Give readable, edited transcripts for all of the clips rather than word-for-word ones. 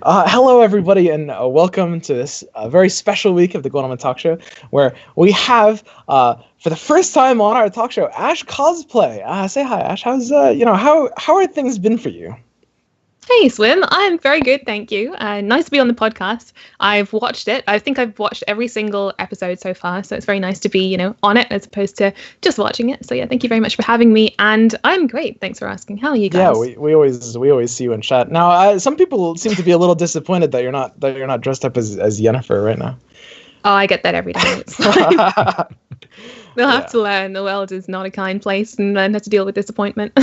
Hello, everybody, and welcome to this very special week of the Gwentlemen Talkshow, where we have, for the first time on our talk show, Ash Cosplay. Say hi, Ash. How's how are things been for you? Hey, Swim. I'm very good, thank you. Nice to be on the podcast. I've watched it. I think I've watched every single episode so far, so it's very nice to be, on it as opposed to just watching it. So yeah, thank you very much for having me, and I'm great. Thanks for asking. How are you guys? Yeah, we always see you in chat. Now, some people seem to be a little disappointed that you're not dressed up as Yennefer right now. Oh, I get that every day. It's fine. We'll have to learn. The world is not a kind place, and learn how to deal with disappointment.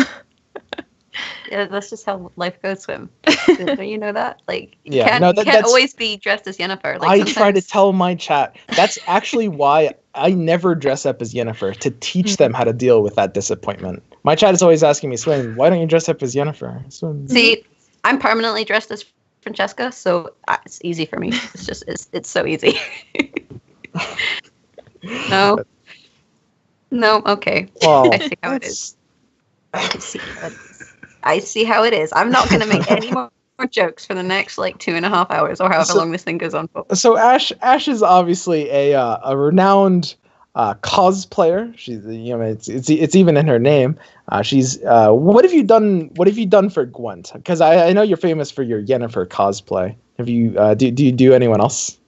Yeah, that's just how life goes, Swim. Don't you know that? Like, you can't always be dressed as Yennefer. Like, I try to tell my chat. That's actually why I never dress up as Yennefer, to teach them how to deal with that disappointment. My chat is always asking me, Swim, why don't you dress up as Yennefer? Swim. See, I'm permanently dressed as Francesca, so it's easy for me. It's just, it's so easy. No, okay. Well, I see how it is. I see how it is. I'm not going to make any more jokes for the next 2.5 hours or however long this thing goes on for. So Ash is obviously a renowned cosplayer. She's it's even in her name. She's what have you done for Gwent? Because I know you're famous for your Yennefer cosplay. Have you do you do anyone else?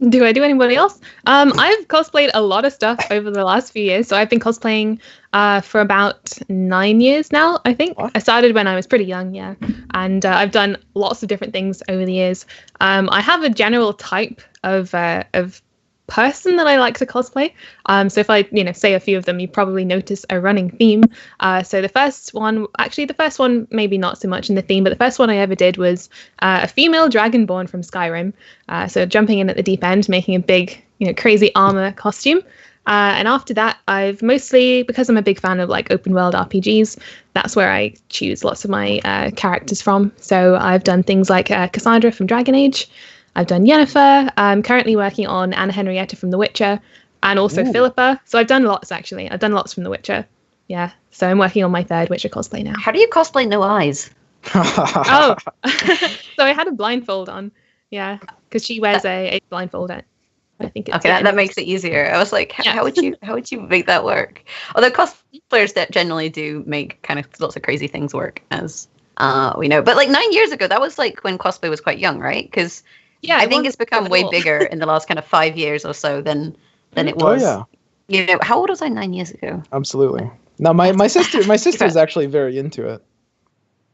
Do I do anybody else? I've cosplayed a lot of stuff over the last few years. So I've been cosplaying for about 9 years now, I think. What? I started when I was pretty young, yeah. And I've done lots of different things over the years. I have a general type of person that I like to cosplay. So if I, say a few of them, you probably notice a running theme. So the first one maybe not so much in the theme, but the first one I ever did was a female dragonborn from Skyrim. So jumping in at the deep end, making a big, crazy armor costume. And after that, I've mostly, because I'm a big fan of open world RPGs, that's where I choose lots of my characters from. So I've done things like Cassandra from Dragon Age. I've done Yennefer. I'm currently working on Anna Henrietta from The Witcher, and also Philippa. So I've done lots, actually. I've done lots from The Witcher. Yeah. So I'm working on my third Witcher cosplay now. How do you cosplay no eyes? Oh, so I had a blindfold on. Yeah, because she wears a blindfold. I think it's okay. That makes it easier. I was like, how would you make that work? Although cosplayers that generally do make kind of lots of crazy things work, as we know. But 9 years ago, that was when cosplay was quite young, right? Because I think it's become way bigger in the last kind of 5 years or so than it was. Oh, yeah. How old was I 9 years ago? Absolutely. No, my sister is actually very into it.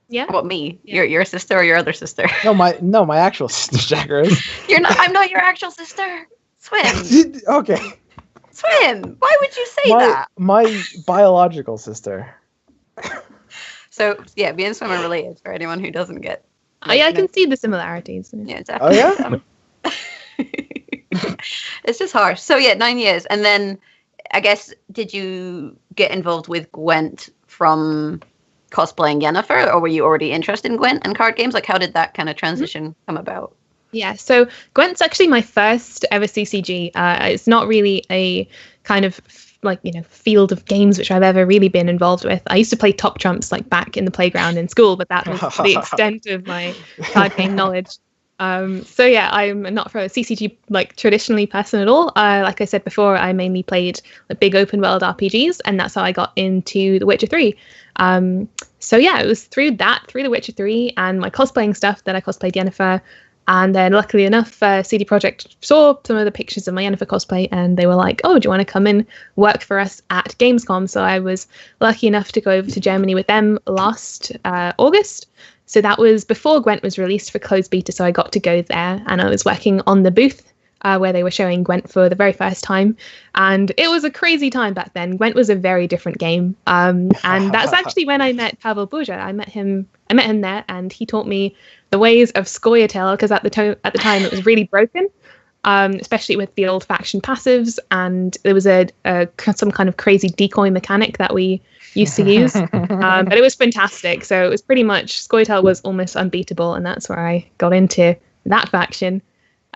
Yeah. What, me? Yeah. Your sister or your other sister? No, my actual sister, Jagger is. I'm not your actual sister. Swim. Okay. Swim. Why would you say that? My biological sister. So yeah, me and Swim are related. For anyone who doesn't get. I can see the similarities. Yeah, definitely. Oh yeah. It's just harsh. So yeah, 9 years, and then I guess did you get involved with Gwent from cosplaying Yennefer, or were you already interested in Gwent and card games? How did that kind of transition come about? Yeah, so Gwent's actually my first ever CCG. It's not really a kind of field of games which I've ever really been involved with. I used to play top trumps back in the playground in school, but that was the extent of my card game knowledge. So yeah, I'm not for a CCG traditionally person at all. Like I said before, I mainly played big open world RPGs, and that's how I got into The Witcher 3. So yeah, it was through The Witcher 3 and my cosplaying stuff that I cosplayed Yennefer. And then luckily enough, CD Projekt saw some of the pictures of my Yennefer cosplay, and they were like, oh, do you want to come and work for us at Gamescom? So I was lucky enough to go over to Germany with them last August. So that was before Gwent was released for closed beta, so I got to go there, and I was working on the booth where they were showing Gwent for the very first time. And it was a crazy time back then. Gwent was a very different game. And that's actually when I met Pavel Burza. I met him there, and he taught me the ways of scoiatel, because at the time it was really broken, especially with the old faction passives. And there was some kind of crazy decoy mechanic that we used to use. But it was fantastic. So it was pretty much, scoiatel was almost unbeatable, and that's where I got into that faction.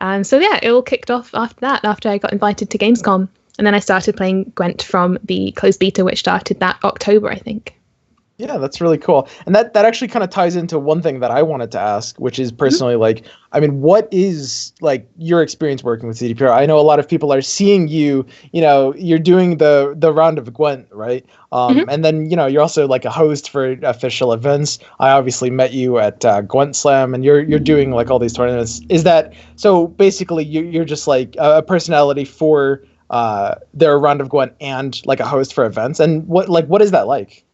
And so yeah, it all kicked off after that, after I got invited to Gamescom. And then I started playing Gwent from the closed beta, which started that October, I think. Yeah, that's really cool. And that actually kind of ties into one thing that I wanted to ask, which is personally like, I mean, what is like your experience working with CDPR? I know a lot of people are seeing you, you're doing the Round of Gwent, right? And then, you're also like a host for official events. I obviously met you at GwentSlam, and you're doing like all these tournaments. Is that, so basically you're just like a personality for their Round of Gwent and like a host for events? And what is that like?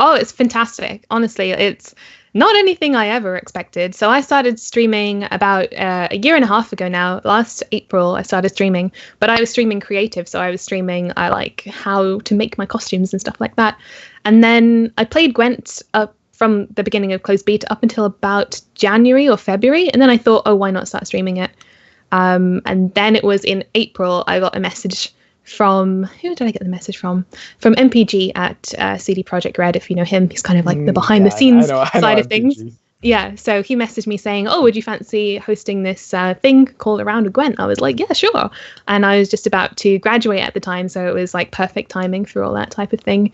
Oh, it's fantastic. Honestly, it's not anything I ever expected. So I started streaming about a year and a half ago now. Last April, I started streaming, but I was streaming creative. So I was streaming like how to make my costumes and stuff like that. And then I played Gwent up from the beginning of closed beta up until about January or February. And then I thought, oh, why not start streaming it? And then it was in April, I got a message from, who did I get the message from? From MPG at CD Projekt Red, if you know him. He's kind of like the behind the scenes side of things. Yeah, so he messaged me saying, oh, would you fancy hosting this thing called A Round of Gwent? I was like, yeah, sure. And I was just about to graduate at the time, so it was like perfect timing for all that type of thing.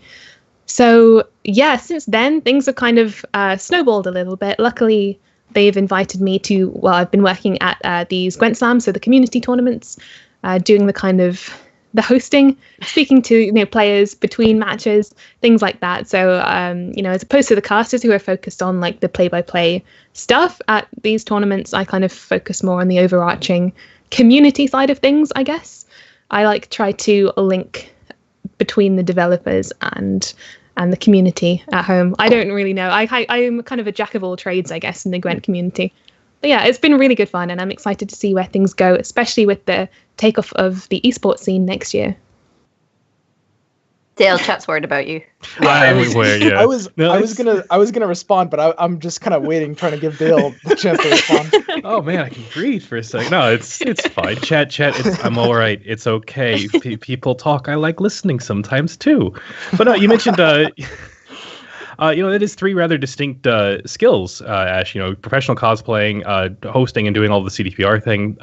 So yeah, since then, things have kind of snowballed a little bit. Luckily, they've invited me to, well, I've been working at these GwentSlam, so the community tournaments, doing the kind of the hosting, speaking to players between matches, things like that. So as opposed to the casters who are focused on like the play-by-play stuff at these tournaments, I kind of focus more on the overarching community side of things, I guess. I like try to link between the developers and the community at home. I don't really know. I'm kind of a jack of all trades, I guess, in the Gwent community. But yeah, it's been really good fun, and I'm excited to see where things go, especially with the takeoff of the esports scene next year. Dale, chat's worried about you. Everywhere, yeah. I was gonna respond, but I'm just kind of waiting, trying to give Dale the chance to respond. Oh man, I can breathe for a second. No, it's fine. Chat. I'm all right. It's okay. People talk. I like listening sometimes too. But no, you mentioned it is three rather distinct skills, Ash. Professional cosplaying, hosting, and doing all the CDPR thing,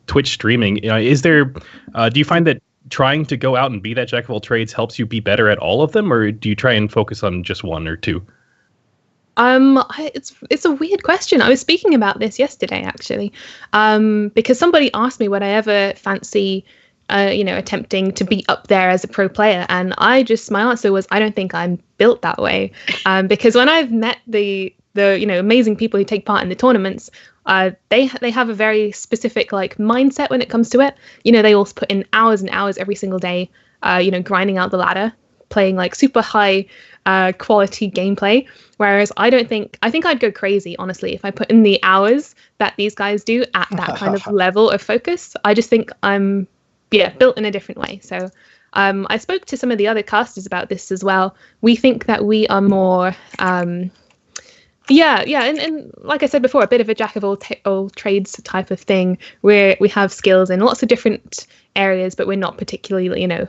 Twitch streaming. Is there? Do you find that trying to go out and be that jack of all trades helps you be better at all of them, or do you try and focus on just one or two? It's a weird question. I was speaking about this yesterday, actually, because somebody asked me would I ever fancy attempting to be up there as a pro player. And my answer was, I don't think I'm built that way. Because when I've met the amazing people who take part in the tournaments, they have a very specific like mindset when it comes to it. They all put in hours and hours every single day, grinding out the ladder, playing like super high quality gameplay. Whereas I think I'd go crazy, honestly, if I put in the hours that these guys do at that kind of level of focus. I just think I'm built in a different way. So I spoke to some of the other casters about this as well. We think that we are more, and like I said before, a bit of a jack of all trades type of thing, where we have skills in lots of different areas, but we're not particularly,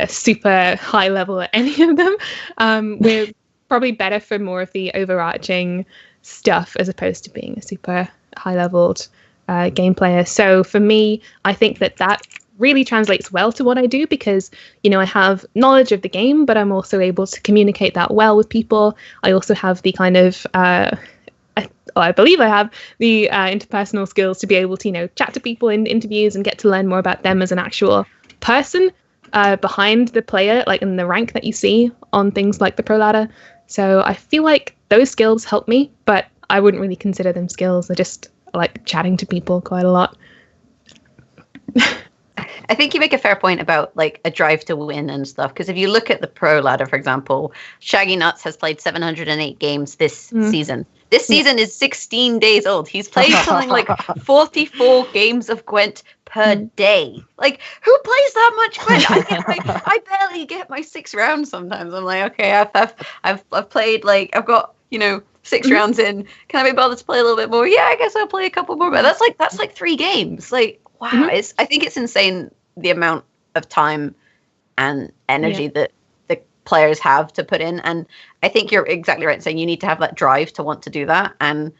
super high level at any of them. We're probably better for more of the overarching stuff as opposed to being a super high leveled game player. So for me, I think that really translates well to what I do, because I have knowledge of the game, but I'm also able to communicate that well with people. I also have the kind of I believe I have the interpersonal skills to be able to chat to people in interviews and get to learn more about them as an actual person behind the player, like in the rank that you see on things like the pro ladder. So I feel like those skills help me, but I wouldn't really consider them skills. I just like chatting to people quite a lot. I think you make a fair point about like a drive to win and stuff. Because if you look at the pro ladder, for example, Shaggy Nuts has played 708 games this season. This season is 16 days old. He's played something like 44 games of Gwent per day. Like, who plays that much Gwent? I barely get my 6 rounds sometimes. I'm like, okay, I've played, like, I've got 6 rounds in. Can I be bothered to play a little bit more? Yeah, I guess I'll play a couple more. But that's like 3 games. Like, wow, I think it's insane the amount of time and energy that the players have to put in. And I think you're exactly right in saying you need to have that drive to want to do that. And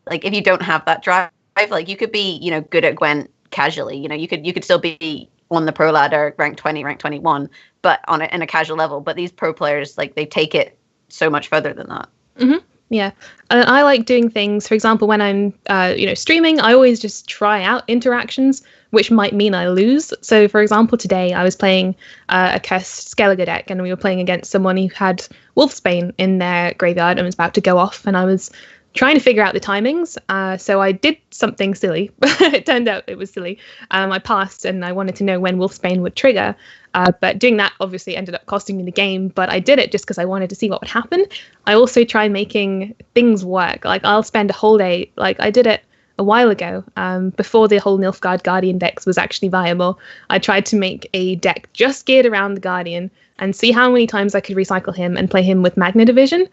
like, if you don't have that drive, like you could be, good at Gwent casually, you could still be on the pro ladder, rank 20, rank 21, but in a casual level. But these pro players, like, they take it so much further than that. Mm-hmm. Yeah, I like doing things. For example, when I'm, streaming, I always just try out interactions, which might mean I lose. So, for example, today I was playing a cursed Skellige deck, and we were playing against someone who had Wolfsbane in their graveyard and was about to go off, and I was trying to figure out the timings. So I did something silly. It turned out it was silly. I passed, and I wanted to know when Wolfsbane would trigger. But doing that obviously ended up costing me the game, but I did it just because I wanted to see what would happen. I also try making things work. Like, I'll spend a whole day, like I did it a while ago, before the whole Nilfgaard Guardian decks was actually viable. I tried to make a deck just geared around the Guardian and see how many times I could recycle him and play him with Magna Division.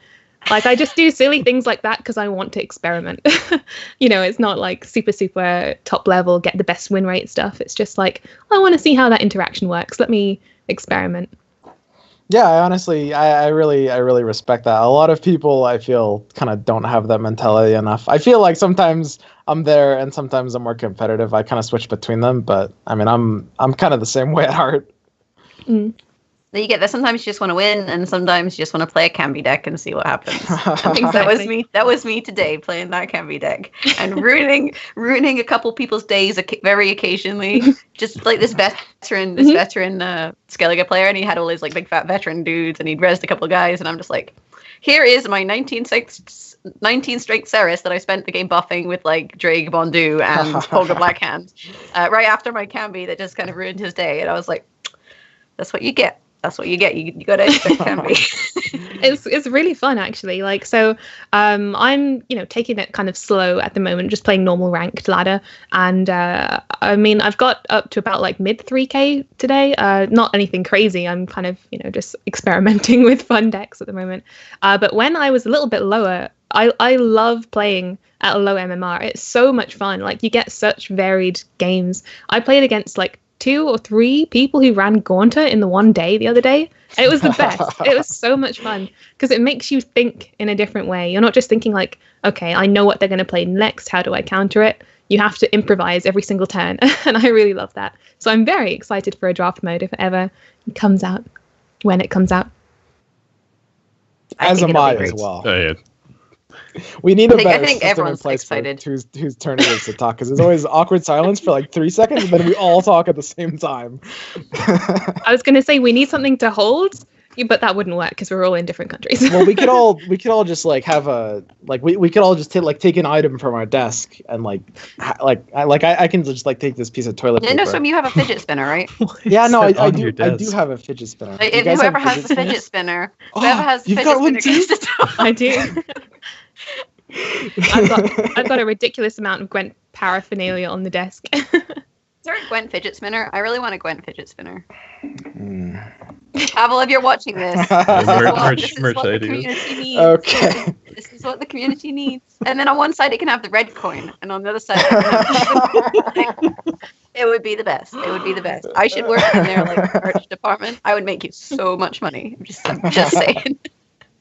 Like, I just do silly things like that because I want to experiment. It's not like super top level, get the best win rate stuff. It's just like, I want to see how that interaction works. Let me experiment. Yeah, I really respect that. A lot of people, I feel, kind of don't have that mentality enough. I feel like sometimes I'm there and sometimes I'm more competitive. I kind of switch between them, but I mean, I'm kind of the same way at heart. Mm. You get that sometimes you just want to win, and sometimes you just want to play a Cambi deck and see what happens. Exactly. That was me today, playing that Cambi deck and ruining a couple people's days very occasionally. Just like this veteran Skellige player, and he had all his like big fat veteran dudes, and he'd rezzed a couple of guys, and I'm just like, here is my 19 strength Ceres that I spent the game buffing with like Drake Bondu and Holger Blackhand, right after my Cambi that just kind of ruined his day, and I was like, that's what you get. That's what you get. You got to expect Cambi. It's really fun, actually. Like, so I'm taking it kind of slow at the moment, just playing normal ranked ladder, and I've got up to about like mid 3k today. Not anything crazy. I'm kind of just experimenting with fun decks at the moment. But when I was a little bit lower, I love playing at a low MMR. It's so much fun. Like, you get such varied games. I played against like 2 or 3 people who ran Gaunter in the one day the other day. It was the best. It was so much fun because it makes you think in a different way. You're not just thinking like, okay, I know what they're going to play next. How do I counter it? You have to improvise every single turn. And I really love that. So I'm very excited for a draft mode if it ever comes out, when it comes out. As am I as well. Oh, yeah. We need a better I think system everyone's in place excited. for whose turn it is to talk, because there's always awkward silence for like 3 seconds, and then we all talk at the same time. I was going to say we need something to hold, but that wouldn't work because we're all in different countries. Well, we could all just like have a we could all just take an item from our desk and I can just like take this piece of toilet paper. No, so you have a fidget spinner, right? Yeah, no, I do have a fidget spinner. Whoever has the fidget spinner, gets to talk. I do. I've got a ridiculous amount of Gwent paraphernalia on the desk. Is there a Gwent fidget spinner? I really want a Gwent fidget spinner. Pavel, if you're watching this, this is what the community needs. Okay. This is what the community needs. And then on one side it can have the red coin, and on the other side it can have it would be the best. It would be the best. I should work in their like merch department. I would make you so much money. I'm just saying.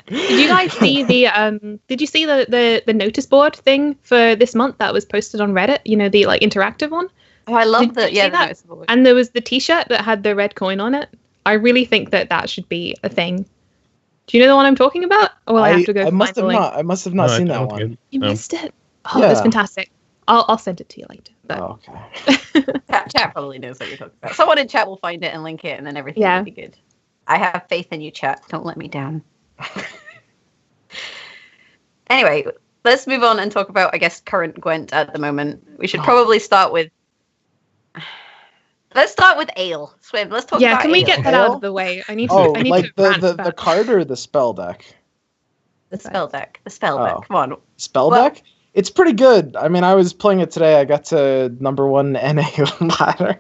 Did you guys see the notice board thing for this month that was posted on Reddit? The like interactive one? Oh, I love the that? notice board. And there was the t-shirt that had the red coin on it. I really think that should be a thing. Do you know the one I'm talking about? Or will I have to go I must have not seen that one. You missed it? Oh, yeah. It was fantastic. I'll send it to you later. But... Oh, okay. Chat probably knows what you're talking about. Someone in chat will find it and link it, and then everything will be good. I have faith in you, chat. Don't let me down. Anyway, let's move on and talk about, I guess, current Gwent at the moment. We should probably start with... Let's start with Ale. Swim, let's talk about Yeah, can we Ale? get that out of the way? I need to the card or the spell deck? The spell deck. The spell deck. Come on. Spell deck? It's pretty good. I mean, I was playing it today. I got to number 1 NA ladder.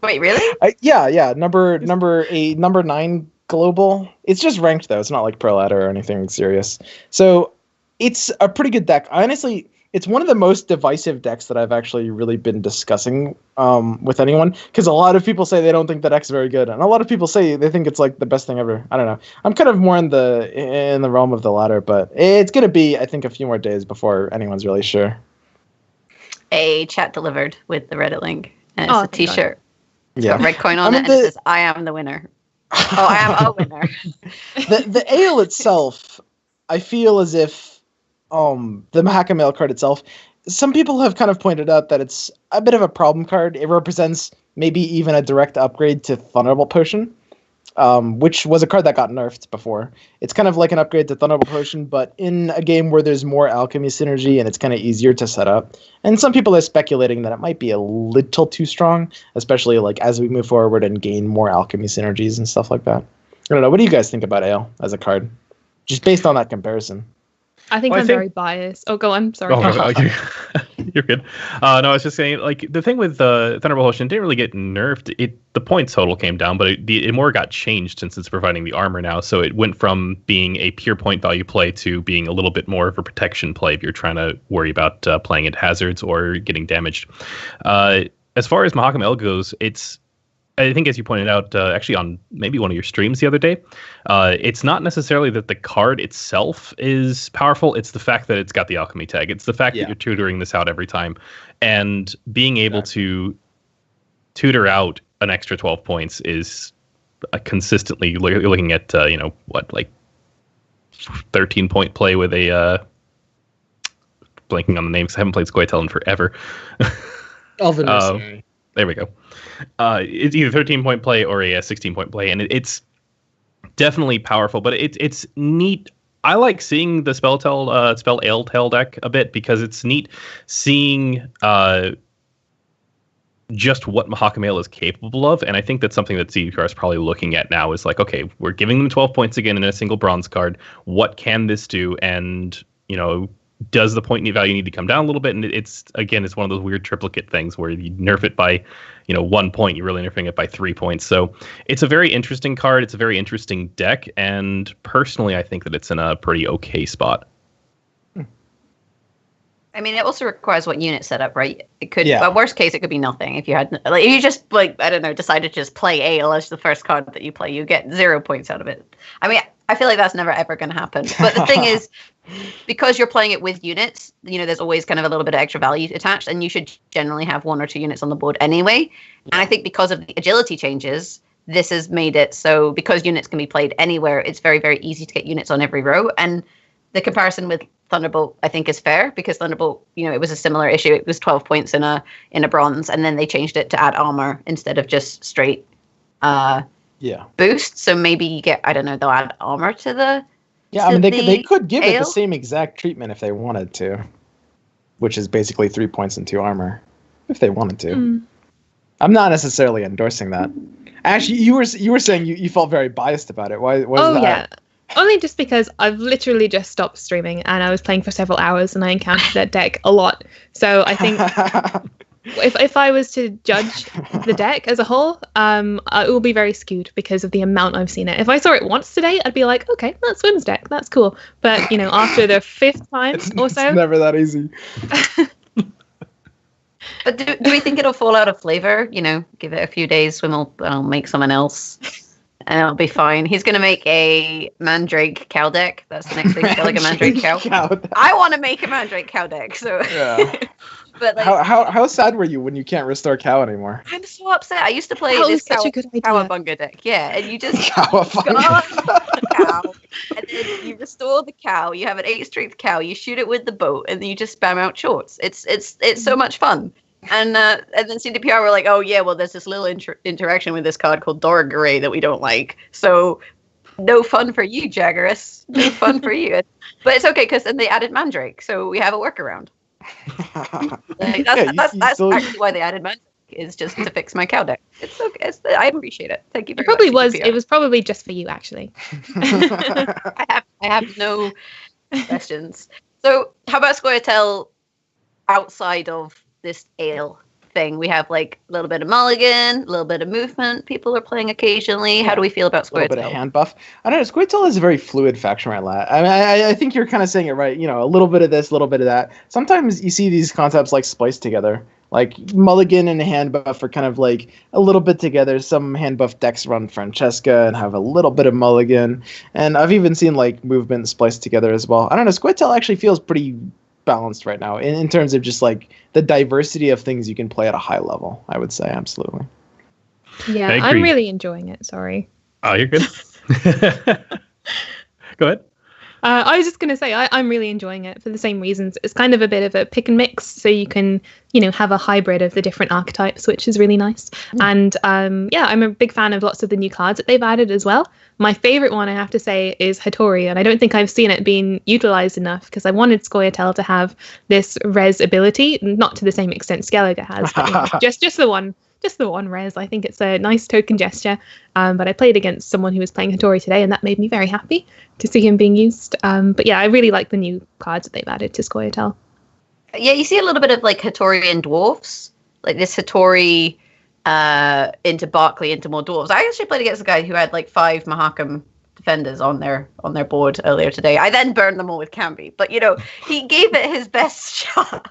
Wait, really? Yeah. Number 8, number 9 global. It's just ranked though. It's not like pro ladder or anything serious. So it's a pretty good deck. Honestly, it's one of the most divisive decks that I've actually really been discussing with anyone, because a lot of people say they don't think the deck's very good, and a lot of people say they think it's like the best thing ever. I don't know. I'm kind of more in the realm of the latter, but it's gonna be, I think, a few more days before anyone's really sure. A chat delivered with the Reddit link, and it's a t-shirt. It's got red coin on it, and it says, "I am the winner." Oh, I am a winner. The ale itself, I feel as if the Mahakam Ale card itself, some people have kind of pointed out that it's a bit of a problem card. It represents maybe even a direct upgrade to Thunderbolt Potion, which was a card that got nerfed before. It's kind of like an upgrade to Thunderbolt Potion, but in a game where there's more alchemy synergy and it's kind of easier to set up. And some people are speculating that it might be a little too strong, especially like as we move forward and gain more alchemy synergies and stuff like that. I don't know. What do you guys think about Ale as a card? Just based on that comparison. I think I'm very biased. Oh, go on. Sorry. Okay. You're good. No, I was just saying, like, the thing with Thunderbolt Potion didn't really get nerfed. The points total came down, but it more got changed since it's providing the armor now. So it went from being a pure point value play to being a little bit more of a protection play if you're trying to worry about playing at hazards or getting damaged. As far as Mahakam El goes, I think, as you pointed out, actually on maybe one of your streams the other day, it's not necessarily that the card itself is powerful. It's the fact that it's got the alchemy tag. It's the fact that you're tutoring this out every time. And being able to tutor out an extra 12 points is consistently looking at, 13-point play with a... blanking on the names. I haven't played Scoiatel in forever. Elven Mercenary. There we go. It's either 13-point play or a 16-point play, and it's definitely powerful. But it's neat. I like seeing the Spell Ale Tail deck a bit because it's neat seeing just what Mahakam Ale is capable of, and I think that's something that CDPR is probably looking at now. Is like, okay, we're giving them 12 points again in a single bronze card. What can this do? And does the point value need to come down a little bit? And it's one of those weird triplicate things where you nerf it by 1 point, you're really nerfing it by 3 points. So it's a very interesting card. It's a very interesting deck, and personally I think that it's in a pretty okay spot. I mean, it also requires what unit setup, right? It could, but worst case, it could be nothing. If you had, if you just decide to just play Ale as the first card that you play, you get 0 points out of it. I mean, I feel like that's never ever going to happen. But the thing is, because you're playing it with units, there's always kind of a little bit of extra value attached, and you should generally have 1 or 2 units on the board anyway. And I think because of the agility changes, this has made it so because units can be played anywhere, it's very, very easy to get units on every row. And the comparison with Thunderbolt, I think, is fair because Thunderbolt, it was a similar issue. It was 12 points in a bronze, and then they changed it to add armor instead of just straight boost. So maybe you get, I don't know, they'll add armor to the they could give it the same exact treatment if they wanted to, which is basically 3 points and 2 armor if they wanted to. I'm not necessarily endorsing that. Actually, you were saying you felt very biased about it. Why is that? Yeah. Only just because I've literally just stopped streaming and I was playing for several hours and I encountered that deck a lot. So I think if I was to judge the deck as a whole, it will be very skewed because of the amount I've seen it. If I saw it once today, I'd be like, okay, that's Swim's deck. That's cool. But, after the 5th time or so. It's never that easy. But do we think it'll fall out of flavor? Give it a few days, Swim will make someone else. And it'll be fine. He's going to make a Mandrake cow deck. That's the next thing. Like a Mandrake cow. I want to make a Mandrake cow deck. So, but how sad were you when you can't restore cow anymore? I'm so upset. I used to play this Cowabunga deck. Yeah, and you just cow, and then you restore the cow. You have an 8-strength cow. You shoot it with the boat, and then you just spam out shorts. It's so much fun. And then CDPR were like, oh yeah, well there's this little interaction with this card called Dorgaray that we don't like. So no fun for you, Jaggeris. No fun for you. But it's okay because then they added Mandrake, so we have a workworkaround. That's actually why they added Mandrake, is just to fix my cow deck. It's okay. I appreciate it. Thank you very much. It was probably just for you, actually. I have no questions. So how about Scoiatel outside of this ale thing? We have like a little bit of mulligan, a little bit of movement. People are playing occasionally. How do we feel about Scoiatel? A little bit of hand buff. I don't know. Scoiatel is a very fluid faction right now. I mean, I think you're kind of saying it right. A little bit of this, a little bit of that. Sometimes you see these concepts like spliced together. Like mulligan and hand buff are kind of like a little bit together. Some hand buff decks run Francesca and have a little bit of mulligan. And I've even seen like movement spliced together as well. I don't know. Scoiatel actually feels pretty balanced right now in terms of just like the diversity of things you can play at a high level. I would say absolutely. Yeah, I'm really enjoying it. Sorry. Oh, you're good. Go ahead. I was just going to say, I'm really enjoying it for the same reasons. It's kind of a bit of a pick and mix, so you can, have a hybrid of the different archetypes, which is really nice. And I'm a big fan of lots of the new cards that they've added as well. My favorite one, I have to say, is Hattori, and I don't think I've seen it being utilized enough because I wanted Scoiatel to have this res ability, not to the same extent Skellige has, but just the one. Just the one res. I think it's a nice token gesture. But I played against someone who was playing Hattori today, and that made me very happy to see him being used. But yeah, I really like the new cards that they've added to Scoiatel. Yeah, you see a little bit of like Hattori and dwarves, like this Hattori into Barclay into more dwarves. I actually played against a guy who had like 5 Mahakam defenders on their board earlier today. I then burned them all with Camby, but he gave it his best shot.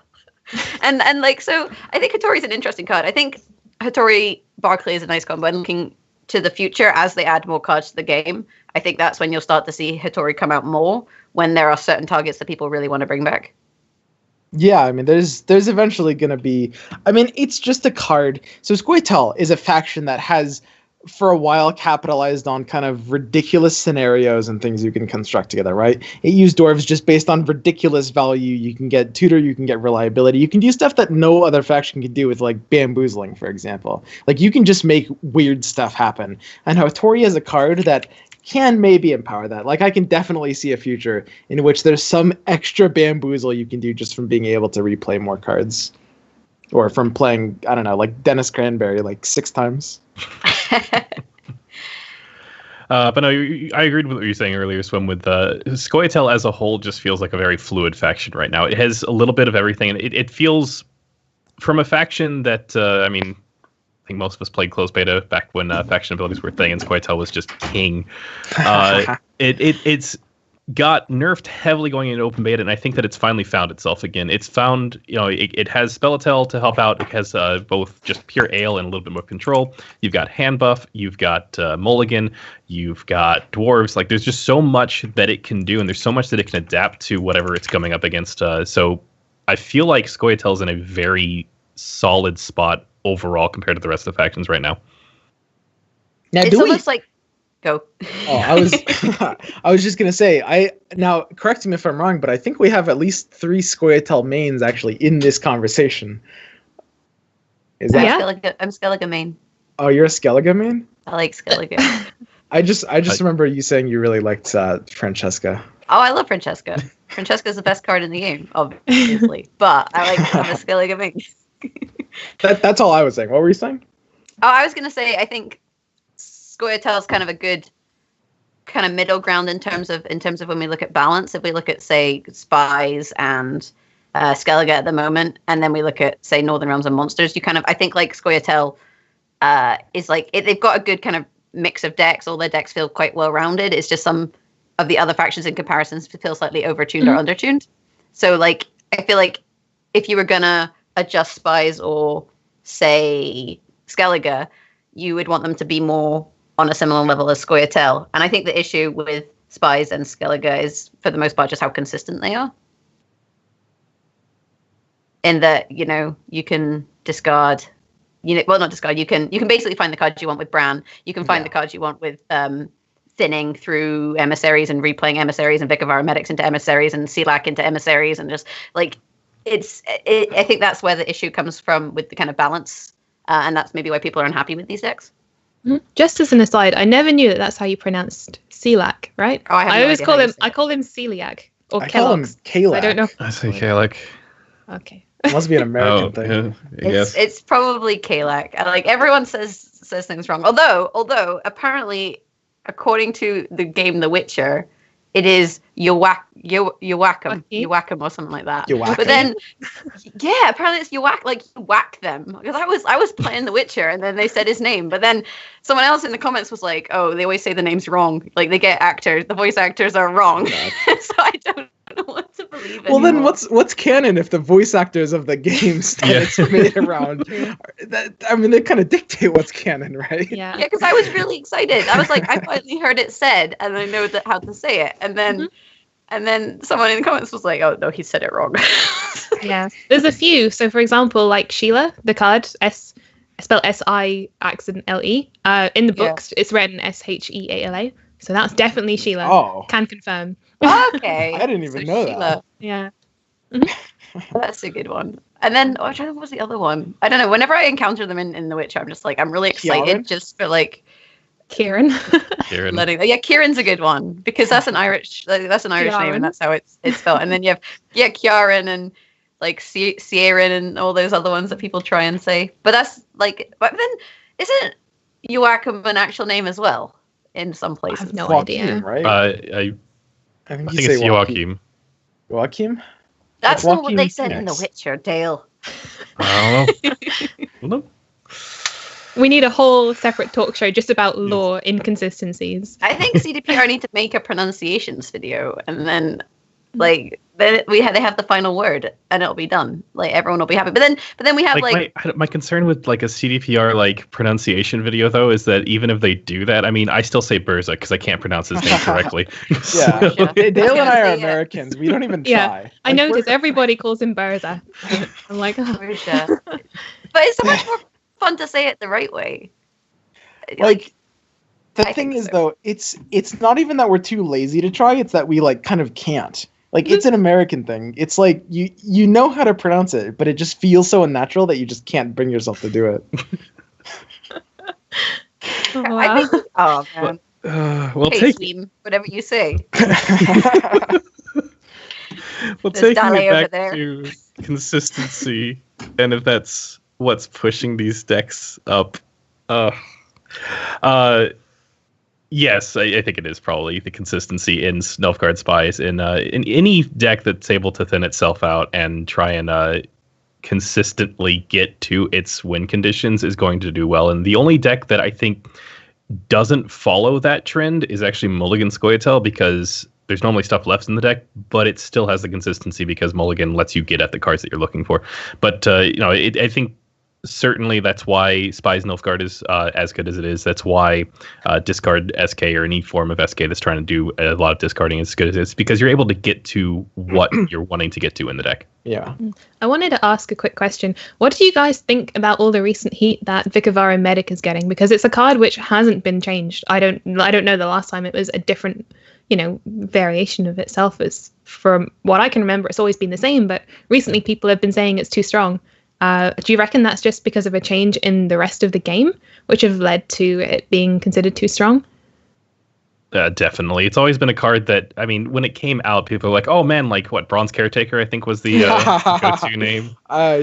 and like, so I think Hattori's an interesting card. I think Hattori Barclay is a nice combo, and looking to the future as they add more cards to the game, I think that's when you'll start to see Hattori come out more, when there are certain targets that people really want to bring back. Yeah, I mean, there's eventually going to be... I mean, it's just a card. So Scoiatel is a faction that has, for a while, capitalized on kind of ridiculous scenarios and things you can construct together, right? It used dwarves just based on ridiculous value. You can get tutor, you can get reliability. You can do stuff that no other faction can do with, like, bamboozling, for example. Like, you can just make weird stuff happen. And Hattori is a card that can maybe empower that. Like, I can definitely see a future in which there's some extra bamboozle you can do just from being able to replay more cards. Or from playing, I don't know, like Dennis Cranberry like 6 times. But no, I agreed with what you were saying earlier, Swim, with Scoiatel as a whole just feels like a very fluid faction right now. It has a little bit of everything, and it feels from a faction that, I think most of us played closed beta back when faction abilities were a thing, and Scoiatel was just king. It's got nerfed heavily going into open beta, and I think that it's finally found itself again. It's found, it has Spellitel to help out. It has both just pure ale and a little bit more control. You've got hand buff, you've got mulligan, you've got dwarves. Like, there's just so much that it can do, and there's so much that it can adapt to whatever it's coming up against. So I feel like Scoiatel's in a very solid spot overall compared to the rest of the factions right now. Now, it's almost like... Go. I was just gonna say, now correct me if I'm wrong, but I think we have at least 3 Scoiatel mains actually in this conversation. Is that? Yeah. I'm Skellige main. Oh, you're a Skellige main? I like Skellige. I just remember you saying you really liked Francesca. Oh, I love Francesca. Francesca's the best card in the game, obviously. But I'm a Skellige main. That's all I was saying. What were you saying? Oh, I was gonna say, I think Scoiatel is kind of a good kind of middle ground in terms of when we look at balance. If we look at, say, spies and Skellige at the moment, and then we look at, say, Northern Realms and monsters, I think like Scoiatel is like they've got a good kind of mix of decks. All their decks feel quite well rounded. It's just some of the other factions in comparisons feel slightly overtuned or undertuned. So like I feel like if you were gonna adjust spies or say Skellige, you would want them to be more on a similar level as Scoiatel. And I think the issue with spies and Skellige is, for the most part, just how consistent they are. In that, you can discard, not discard, you can basically find the cards you want with Bran. You can find the cards you want with thinning through emissaries and replaying emissaries and Vicovaro medics into emissaries and Selak into emissaries, and just like I think that's where the issue comes from with the kind of balance. And that's maybe why people are unhappy with these decks. Just as an aside, I never knew that's how you pronounced Selak, right? Oh, I always call him Celiac or Kellogg's. I don't know. I say Kalak. Okay. It must be an American thing. Yeah, it's probably Kalak. Like, everyone says things wrong. Although apparently, according to the game The Witcher, it is Joachim or something like that. Joachim. But then, yeah, apparently it's Joachim, like you whack them. Because I was playing The Witcher and then they said his name, but then someone else in the comments was like, "Oh, they always say the names wrong. Like they get the voice actors are wrong." So I don't know what to believe. Well, then what's canon if the voice actors of the games that it's made around? They kind of dictate what's canon, right? Yeah. Yeah, because I was really excited. I was like, I finally heard it said, and I know how to say it. And then someone in the comments was like, "Oh no, he said it wrong." Yeah, there's a few. So, for example, like Sheila, the card I spelled S-I accent L-E. In the books, it's written S-H-E-A-L-A. So that's definitely Sheila. Oh. Can confirm. Okay. I didn't even know Sheila. that. Yeah. That's a good one. And then, what was the other one? I don't know. Whenever I encounter them in The Witcher, I'm just like, I'm really excited Kieran? just for like Kieran. Kieran. Kieran's a good one because that's an Irish name and that's how it's spelled. And then you have Kieran and like Sieran and all those other ones that people try and say. But that's like, but then isn't Joachim an actual name as well in some I places? have no Joaquin, idea. right? I think think it's Joachim. Joachim? That's not what they Joaquin said in The Phoenix. Witcher, Dale. I don't know. We need a whole separate talk show just about law inconsistencies. I think CDPR need to make a pronunciations video, and then they have the final word, and it'll be done. Like everyone will be happy. But then we have my concern with like a CDPR like pronunciation video though is that even if they do that, I mean, I still say Berza because I can't pronounce his name correctly. Yeah. Dale and I are Yeah. Americans. We don't even Yeah. try. I noticed everybody calls him Berza. I'm like, oh. Berza. But it's so much more fun to say it the right way. Like the I thing think is so. though, it's not even that we're too lazy to try, it's that we like kind of can't. Like it's an American thing. It's like you know how to pronounce it, but it just feels so unnatural that you just can't bring yourself to do it. Oh, wow. I think, oh man. We'll Hey, take Sweden, whatever you say. we'll There's take Dale it over back there. to consistency, and if that's what's pushing these decks up. Yes, I think it is probably the consistency in Nilfgaard Spies in any deck that's able to thin itself out and try and consistently get to its win conditions is going to do well. And the only deck that I think doesn't follow that trend is actually Mulligan Scoiatel, because there's normally stuff left in the deck, but it still has the consistency because Mulligan lets you get at the cards that you're looking for. But I think certainly that's why Spies Nilfgaard is as good as it is. That's why discard SK or any form of SK that's trying to do a lot of discarding is as good as it is, because you're able to get to what you're wanting to get to in the deck. Yeah. I wanted to ask a quick question. What do you guys think about all the recent heat that Vicovaro Medic is getting? Because it's a card which hasn't been changed. I don't know the last time it was a different, variation of itself. As from what I can remember, it's always been the same. But recently, people have been saying it's too strong. Do you reckon that's just because of a change in the rest of the game, which have led to it being considered too strong? Definitely. It's always been a card that, I mean, when it came out, people were like, oh man, like what, Bronze Caretaker, I think was the go-to name. God,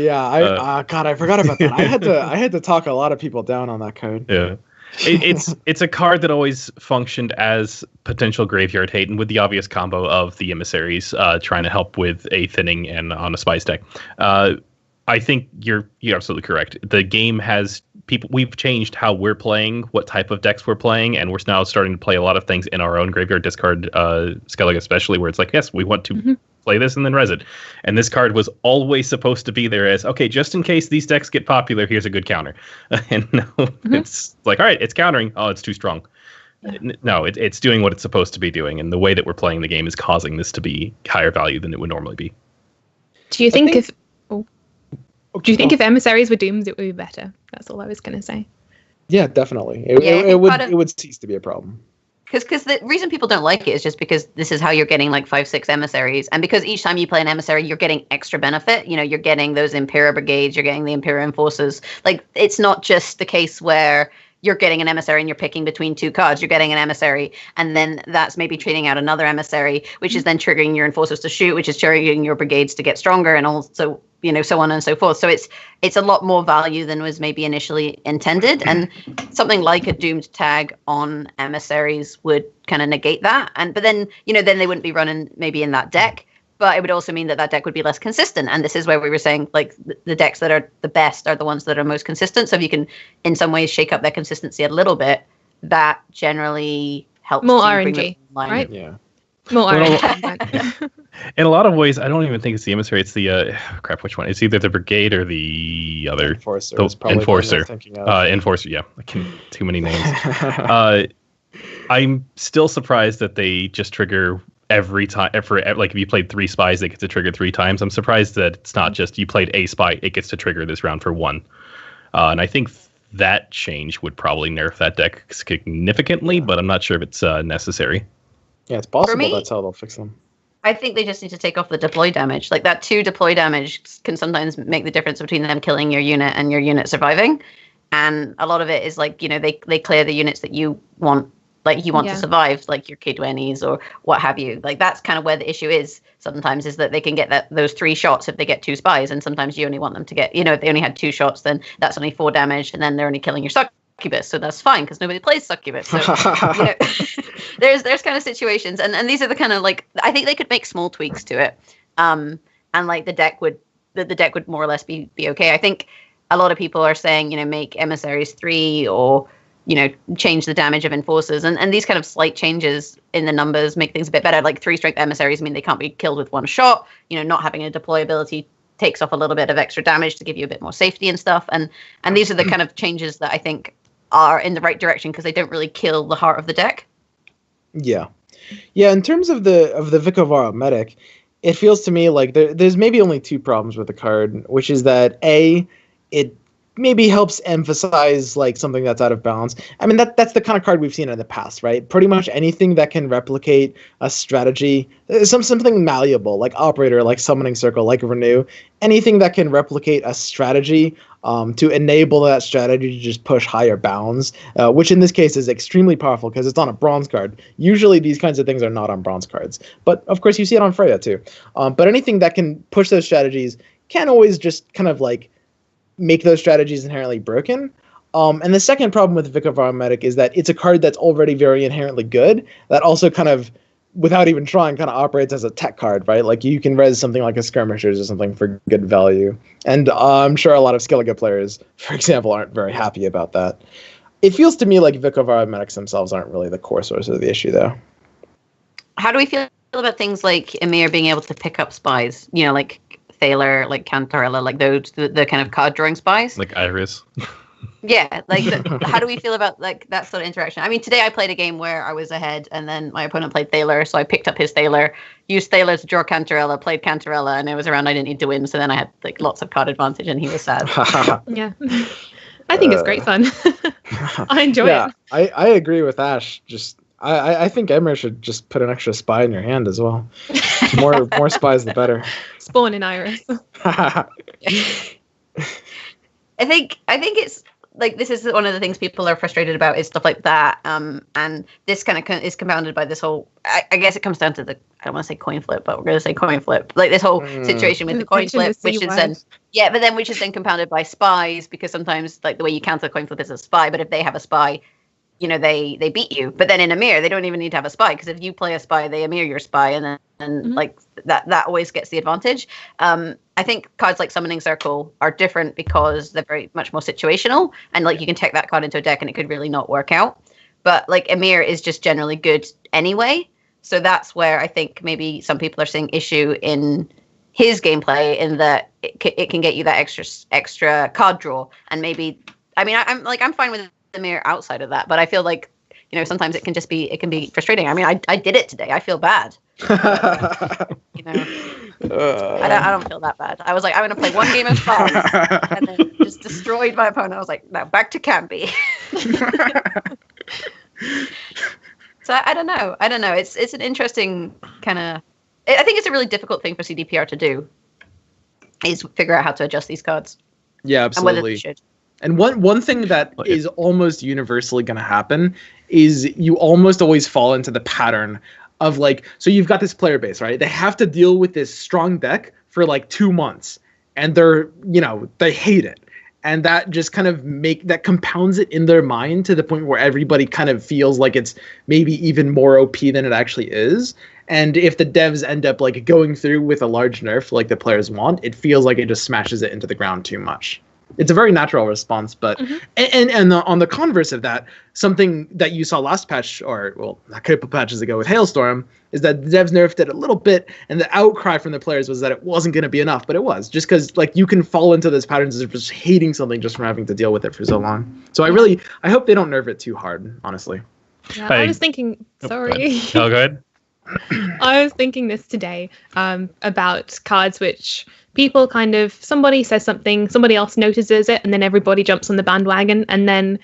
I forgot about that. I had to talk a lot of people down on that code. Yeah. It's a card that always functioned as potential graveyard hate, and with the obvious combo of the emissaries trying to help with a thinning and on a spies deck. I think you're absolutely correct. The game has we've changed how we're playing, what type of decks we're playing, and we're now starting to play a lot of things in our own graveyard discard, Skellige especially, where it's like, yes, we want to play this and then res it. And this card was always supposed to be there as, okay, just in case these decks get popular, here's a good counter. And now it's like, all right, it's countering. Oh, it's too strong. Yeah. No, it's doing what it's supposed to be doing, and the way that we're playing the game is causing this to be higher value than it would normally be. Do you think if emissaries were dooms, it would be better? That's all I was going to say. Yeah, definitely. It would cease to be a problem. Because the reason people don't like it is just because this is how you're getting like 5-6 emissaries, and because each time you play an emissary, you're getting extra benefit. You're getting those Imperial Brigades, you're getting the Imperial Enforcers. Like, it's not just the case where you're getting an emissary and you're picking between two cards. You're getting an emissary, and then that's maybe trading out another emissary, which is then triggering your enforcers to shoot, which is triggering your brigades to get stronger, and also, so on and so forth. So it's a lot more value than was maybe initially intended. And something like a doomed tag on emissaries would kind of negate that. But then they wouldn't be running maybe in that deck. But it would also mean that deck would be less consistent. And this is where we were saying, like, the decks that are the best are the ones that are most consistent. So if you can, in some ways, shake up their consistency a little bit, that generally helps. More RNG, right? Yeah. More RNG. In a lot of ways, I don't even think it's the emissary. It's the, which one? It's either the brigade or the other. Enforcer. Enforcer, yeah. Too many names. I'm still surprised that they just trigger every time. Like, if you played 3 spies, it gets to trigger 3 times. I'm surprised that it's not just you played a spy, it gets to trigger this round for 1. And I think that change would probably nerf that deck significantly, but I'm not sure if it's necessary. Yeah, it's possible me, that's how they'll fix them. I think they just need to take off the deploy damage. Like that 2 deploy damage can sometimes make the difference between them killing your unit and your unit surviving. And a lot of it is like, they clear the units that you want, like you want to survive, like your Kidwennies or what have you. Like that's kind of where the issue is sometimes, is that they can get those 3 shots if they get 2 spies. And sometimes you only want them to get, if they only had 2 shots, then that's only 4 damage. And then they're only killing your succubus. So that's fine because nobody plays succubus. So, there's kind of situations. And these are the kind of like, I think they could make small tweaks to it. And like the deck would more or less be okay. I think a lot of people are saying, make emissaries 3 or, change the damage of enforcers. And these kind of slight changes in the numbers make things a bit better. Like 3 strength emissaries mean they can't be killed with 1 shot. Not having a deploy ability takes off a little bit of extra damage to give you a bit more safety and stuff. And these are the kind of changes that I think are in the right direction because they don't really kill the heart of the deck. Yeah. Yeah, in terms of the Vicovaro medic, it feels to me like there's maybe only 2 problems with the card, which is that A, it maybe helps emphasize like something that's out of balance. I mean, that's the kind of card we've seen in the past, right? Pretty much anything that can replicate a strategy, something malleable, like Operator, like Summoning Circle, like Renew, anything that can replicate a strategy to enable that strategy to just push higher bounds, which in this case is extremely powerful because it's on a bronze card. Usually these kinds of things are not on bronze cards, but of course you see it on Freya too. But anything that can push those strategies can always just kind of like make those strategies inherently broken. And the second problem with Vicovaro Medic is that it's a card that's already very inherently good, that also kind of, without even trying, kind of operates as a tech card, right? Like you can res something like a Skirmishers or something for good value. And I'm sure a lot of Skellige players, for example, aren't very happy about that. It feels to me like Vicovaro Medics themselves aren't really the core source of the issue, though. How do we feel about things like Emir being able to pick up spies? Like Thaler, like Cantarella, like those the kind of card drawing spies, like Iris. Yeah, like how do we feel about like that sort of interaction? I mean, today I played a game where I was ahead, and then my opponent played Thaler, so I picked up his Thaler, used Thaler to draw Cantarella, played Cantarella, and it was around I didn't need to win, so then I had like lots of card advantage, and he was sad. Yeah, I think it's great fun. I enjoy it. I agree with Ash. Just I think Emir should just put an extra spy in your hand as well. More spies, the better. Spawn in Iris. I think it's like this is one of the things people are frustrated about is stuff like that. And this kind of is compounded by this whole. I guess it comes down to the. I don't want to say coin flip, but we're going to say coin flip. Like this whole situation with the coin flip, which is then which is then compounded by spies because sometimes like the way you counter coin flip is a spy, but if they have a spy, they beat you. But then in Emir, they don't even need to have a spy because if you play a spy, they Emir your spy, and like that always gets the advantage. I think cards like Summoning Circle are different because they're very much more situational, and like you can take that card into a deck and it could really not work out. But like Emir is just generally good anyway, so that's where I think maybe some people are seeing issue in his gameplay in that it can get you that extra card draw, and maybe I'm fine with Emir outside of that, but I feel like sometimes it can be frustrating. I mean, I did it today. I feel bad. I don't feel that bad. I was like, I'm going to play one game of spies, and then just destroyed my opponent. I was like, now back to Campy. So I don't know. It's an interesting kind of. I think it's a really difficult thing for CDPR to do, is figure out how to adjust these cards. Yeah, absolutely. And whether they should. And one thing that is almost universally going to happen is you almost always fall into the pattern of like, so you've got this player base, right? They have to deal with this strong deck for like 2 months, and they hate it. And that just kind of that compounds it in their mind to the point where everybody kind of feels like it's maybe even more OP than it actually is. And if the devs end up like going through with a large nerf like the players want, it feels like it just smashes it into the ground too much. It's a very natural response, but and on the converse of that, something that you saw last patch, or a couple patches ago with Hailstorm, is that the devs nerfed it a little bit, and the outcry from the players was that it wasn't going to be enough, but it was, just because like you can fall into those patterns of just hating something just from having to deal with it for so long. So I hope they don't nerf it too hard, honestly. Yeah, I was thinking. Sorry. Go ahead. I was thinking this today about cards which people kind of, somebody says something, somebody else notices it, and then everybody jumps on the bandwagon. And then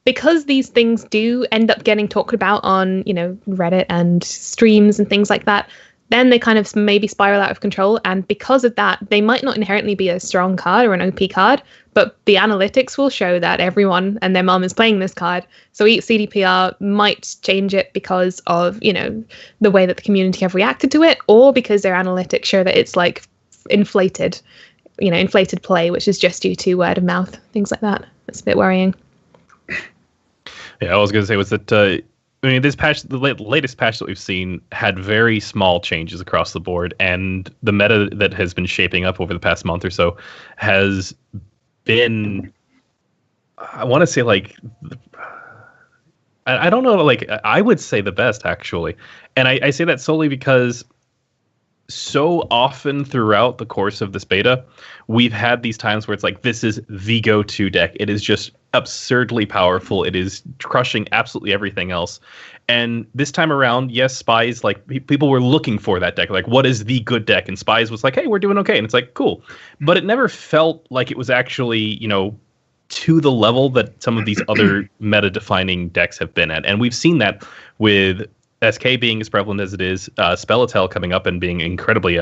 because these things do end up getting talked about on, Reddit and streams and things like that, then they kind of maybe spiral out of control. And because of that, they might not inherently be a strong card or an OP card, but the analytics will show that everyone and their mom is playing this card. So each CDPR might change it because of, the way that the community have reacted to it, or because their analytics show that it's like inflated play, which is just due to word of mouth, things like that. It's a bit worrying. Yeah, I was going to say was that, this patch, the latest patch that we've seen had very small changes across the board, and the meta that has been shaping up over the past month or so has been, I want to say, like, I don't know, like, I would say the best, actually. And I say that solely because so often throughout the course of this beta, we've had these times where it's like, this is the go-to deck. It is just absurdly powerful. It is crushing absolutely everything else. And this time around, yes, Spies, like, people were looking for that deck. Like, what is the good deck? And Spies was like, hey, we're doing okay. And it's like, cool. But it never felt like it was actually, to the level that some of these other meta-defining decks have been at. And we've seen that with SK being as prevalent as it is, Skellige coming up and being incredibly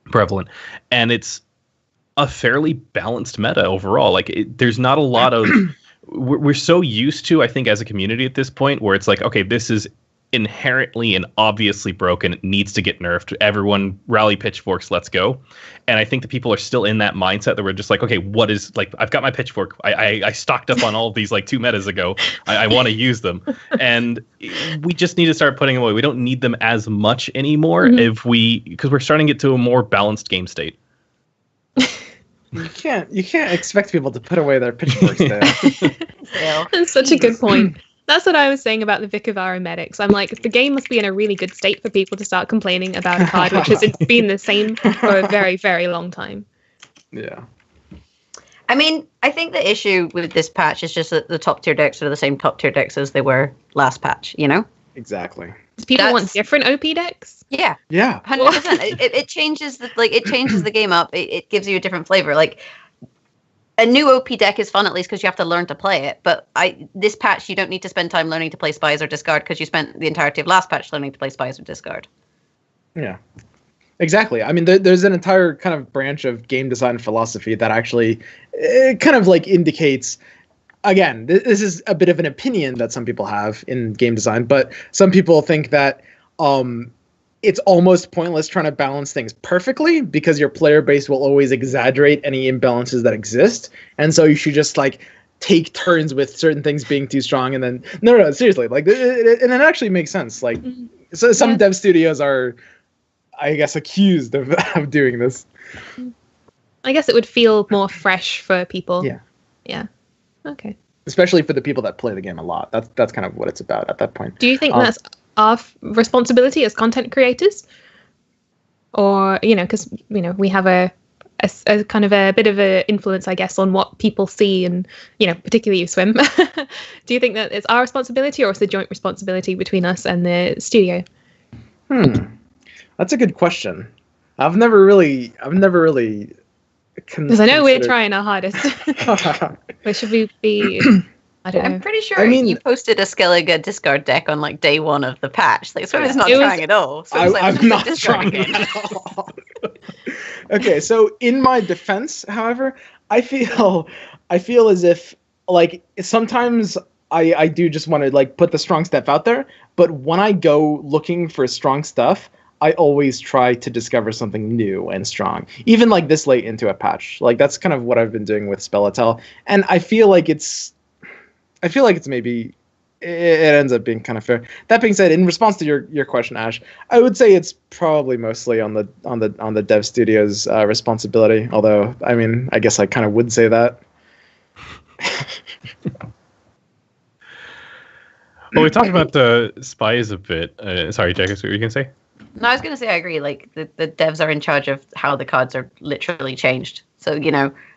prevalent. And it's a fairly balanced meta overall. Like, there's not a lot of... we're so used to, I think, as a community at this point, where it's like, okay, this is inherently and obviously broken. It needs to get nerfed. Everyone rally pitchforks, let's go. And I think the people are still in that mindset that we're just like, okay, what is, like, I've got my pitchfork. I stocked up on all of these like 2 metas ago. I want to use them. And we just need to start putting them away. We don't need them as much anymore because we're starting to get to a more balanced game state. You can't expect people to put away their pitchforks there. That's such a good point. That's what I was saying about the Vicovaro medics. I'm like, the game must be in a really good state for people to start complaining about a card which has been the same for a very, very long time. Yeah. I mean, I think the issue with this patch is just that the top tier decks are the same top tier decks as they were last patch, Exactly. People want different OP decks? Yeah. Yeah. 100%. It changes the game up. It gives you a different flavor. Like, a new OP deck is fun, at least because you have to learn to play it. But this patch, you don't need to spend time learning to play Spies or Discard because you spent the entirety of last patch learning to play Spies or Discard. Yeah. Exactly. I mean, there's an entire kind of branch of game design philosophy that actually kind of like indicates, again, this is a bit of an opinion that some people have in game design, but some people think that it's almost pointless trying to balance things perfectly because your player base will always exaggerate any imbalances that exist. And so you should just like take turns with certain things being too strong. And then, no, seriously, like, and it actually makes sense. Like, so some dev studios are, I guess, accused of doing this. I guess it would feel more fresh for people. Yeah. Yeah. Okay. Especially for the people that play the game a lot. That's kind of what it's about at that point. Do you think that's our responsibility as content creators? Or, because, we have a kind of a bit of an influence, I guess, on what people see and, particularly you, Swim. Do you think that it's our responsibility or it's a joint responsibility between us and the studio? That's a good question. I've never really because I know we're trying our hardest. But should we be? I don't know. I'm pretty sure you posted a Skellige discard deck on like day 1 of the patch. Like, Swim is not trying at all. So I'm not trying at all. Okay, so in my defense, however, I feel as if, like, sometimes I do just want to like put the strong stuff out there, but when I go looking for strong stuff, I always try to discover something new and strong, even like this late into a patch. Like, that's kind of what I've been doing with Spellitel, and I feel like it's maybe it ends up being kind of fair. That being said, in response to your question, Ash, I would say it's probably mostly on the dev studio's responsibility. Although, I mean, I guess I kind of would say that. Well, we talked about the Spies a bit. Sorry, Jack, what were you going to say? No, I was going to say I agree. Like, the devs are in charge of how the cards are literally changed. So,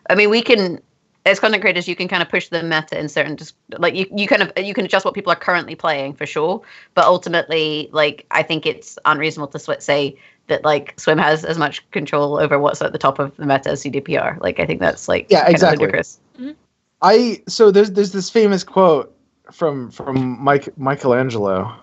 I mean, we can as content creators, you can kind of push the meta in certain, just like you can adjust what people are currently playing for sure. But ultimately, like, I think it's unreasonable to say that like Swim has as much control over what's at the top of the meta as CDPR. Like, I think that's like exactly. ludicrous. So there's this famous quote from Michelangelo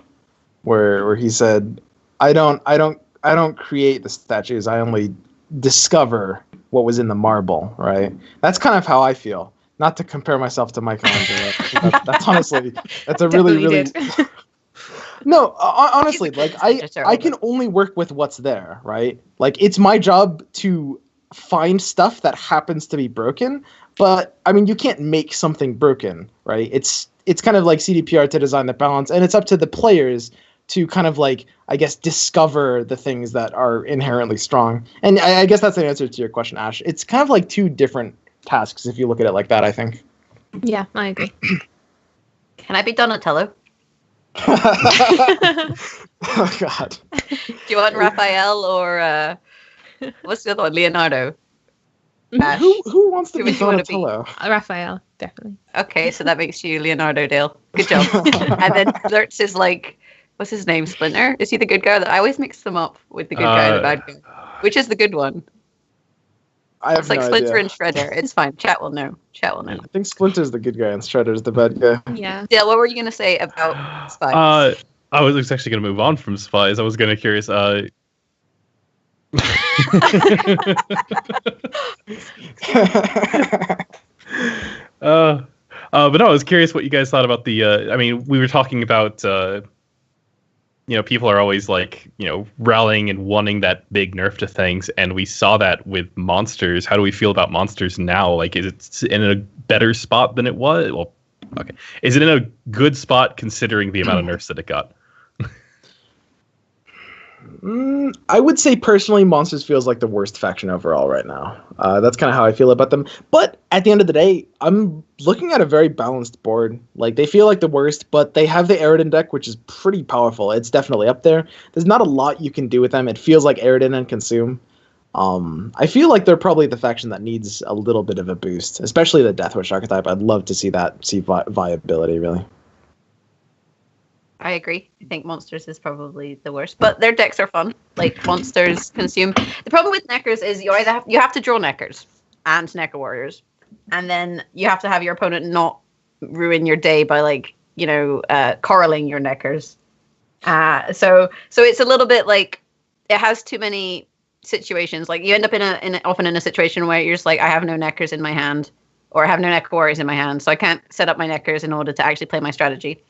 where he said, I don't create the statues, I only discover what was in the marble, right? That's kind of how I feel. Not to compare myself to Michelangelo. that's honestly, that's a really No, honestly, like I can only work with what's there, right? Like, it's my job to find stuff that happens to be broken, but I mean, you can't make something broken, right? It's kind of like CDPR to design the balance, and it's up to the players to kind of like, I guess, discover the things that are inherently strong. And I guess that's the answer to your question, Ash. It's kind of like two different tasks if you look at it like that, I think. Yeah, I agree. Can I be Donatello? Oh, God. Do you want Raphael or what's the other one? Leonardo? Who wants to Who be would you wanna be? Donatello? Raphael, definitely. Okay, so that makes you Leonardo Dale. Good job. And then Lurtz is like, what's his name? Splinter? Is he the good guy? I always mix them up with the good guy and the bad guy. Which is the good one? I have It's like no Splinter idea. and Shredder. It's fine. Chat will know. I think Splinter's the good guy and Shredder's the bad guy. Yeah. Dale, what were you going to say about Spies? I was actually going to move on from Spies. I was going to curious. But no, I was curious what you guys thought about the. I mean, we were talking about. People are always like, rallying and wanting that big nerf to things, and we saw that with monsters. How do we feel about monsters now? Like, is it in a better spot than it was? Well, okay, is it in a good spot considering the amount of nerfs that it got? I would say personally, Monsters feels like the worst faction overall right now. That's kind of how I feel about them. But at the end of the day, I'm looking at a very balanced board. Like, they feel like the worst, but they have the Aridin deck, which is pretty powerful. It's definitely up there. There's not a lot you can do with them. It feels like Aridin and Consume. I feel like they're probably the faction that needs a little bit of a boost, especially the Deathwish archetype. I'd love to see that viability, really. I agree. I think Monsters is probably the worst, but their decks are fun. Like, Monsters Consume. The problem with Neckers is you have to draw Neckers and Necker Warriors, and then you have to have your opponent not ruin your day by corralling your Neckers. So it's a little bit like it has too many situations. Like, you end up often in a situation where you're just like, I have no Neckers in my hand, or I have no Necker Warriors in my hand, so I can't set up my Neckers in order to actually play my strategy.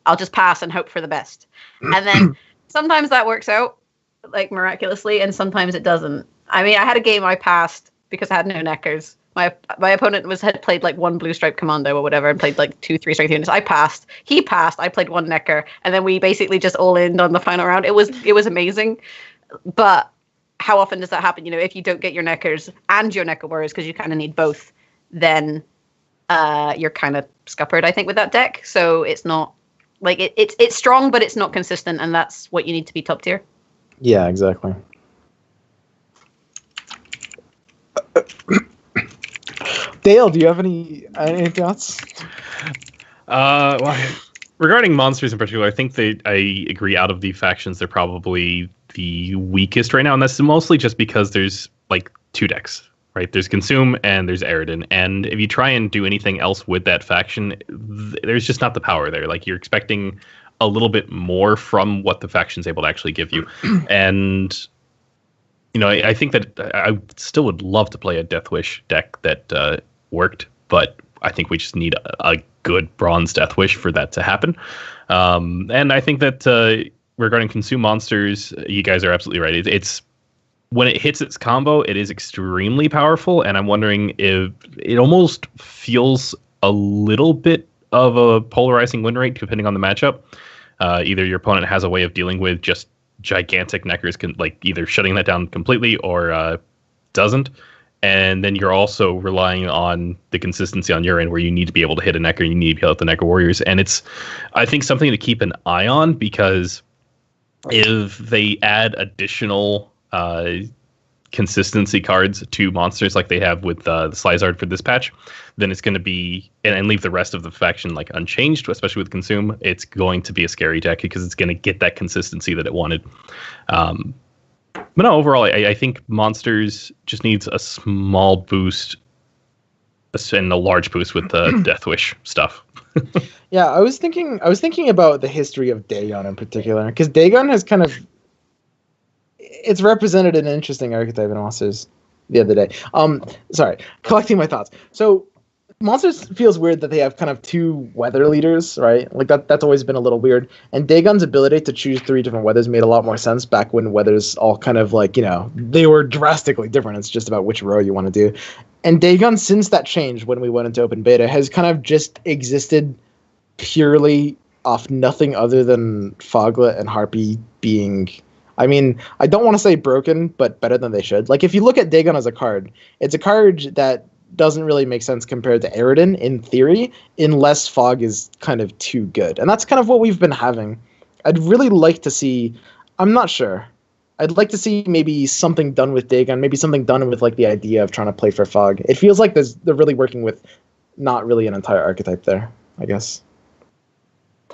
I'll just pass and hope for the best. And then sometimes that works out, like, miraculously, and sometimes it doesn't. I mean, I had a game I passed because I had no Neckers. My opponent had played like one blue stripe commando or whatever and played like 2-3 strength units. I passed. He passed. I played one Necker, and then we basically just all in on the final round. It was amazing. But how often does that happen? If you don't get your Neckers and your Necker Warriors, because you kind of need both, then you're kind of scuppered, I think, with that deck. So it's not. Like, it's strong, but it's not consistent, and that's what you need to be top tier. Yeah, exactly. Dale, do you have any thoughts? Well, regarding monsters in particular, I think I agree. Out of the factions, they're probably the weakest right now, and that's mostly just because there's like two decks. Right, there's Consume and there's Aridin, and if you try and do anything else with that faction, there's just not the power there. Like, you're expecting a little bit more from what the faction's able to actually give you, and I think that I still would love to play a Deathwish deck that worked, but I think we just need a good Bronze Deathwish for that to happen. And I think that regarding Consume monsters, you guys are absolutely right. It's when it hits its combo, it is extremely powerful, and I'm wondering if it almost feels a little bit of a polarizing win rate depending on the matchup. Either your opponent has a way of dealing with just gigantic Neckers, either shutting that down completely or doesn't, and then you're also relying on the consistency on your end where you need to be able to hit a Necker, you need to be able to hit the Necker Warriors, and it's, I think, something to keep an eye on, because if they add additional consistency cards to monsters like they have with the Slizard for this patch, then it's going to be, and leave the rest of the faction like unchanged, especially with Consume, it's going to be a scary deck because it's going to get that consistency that it wanted. But no, overall, I think Monsters just needs a small boost and a large boost with the Death Wish stuff. Yeah, I was thinking about the history of Dagon in particular, because Dagon has kind of, it's represented an interesting archetype in Monsters the other day. Sorry, collecting my thoughts. So Monsters feels weird that they have kind of 2 weather leaders, right? Like that's always been a little weird. And Dagon's ability to choose 3 different weathers made a lot more sense back when weathers all kind of like, they were drastically different. It's just about which row you want to do. And Dagon, since that changed when we went into open beta, has kind of just existed purely off nothing other than Foglet and Harpy being, I mean, I don't want to say broken, but better than they should. Like, if you look at Dagon as a card, it's a card that doesn't really make sense compared to Aridin in theory, unless Fog is kind of too good. And that's kind of what we've been having. I'd really like to see, I'm not sure, I'd like to see maybe something done with Dagon, maybe something done with like the idea of trying to play for Fog. It feels like they're really working with not really an entire archetype there, I guess.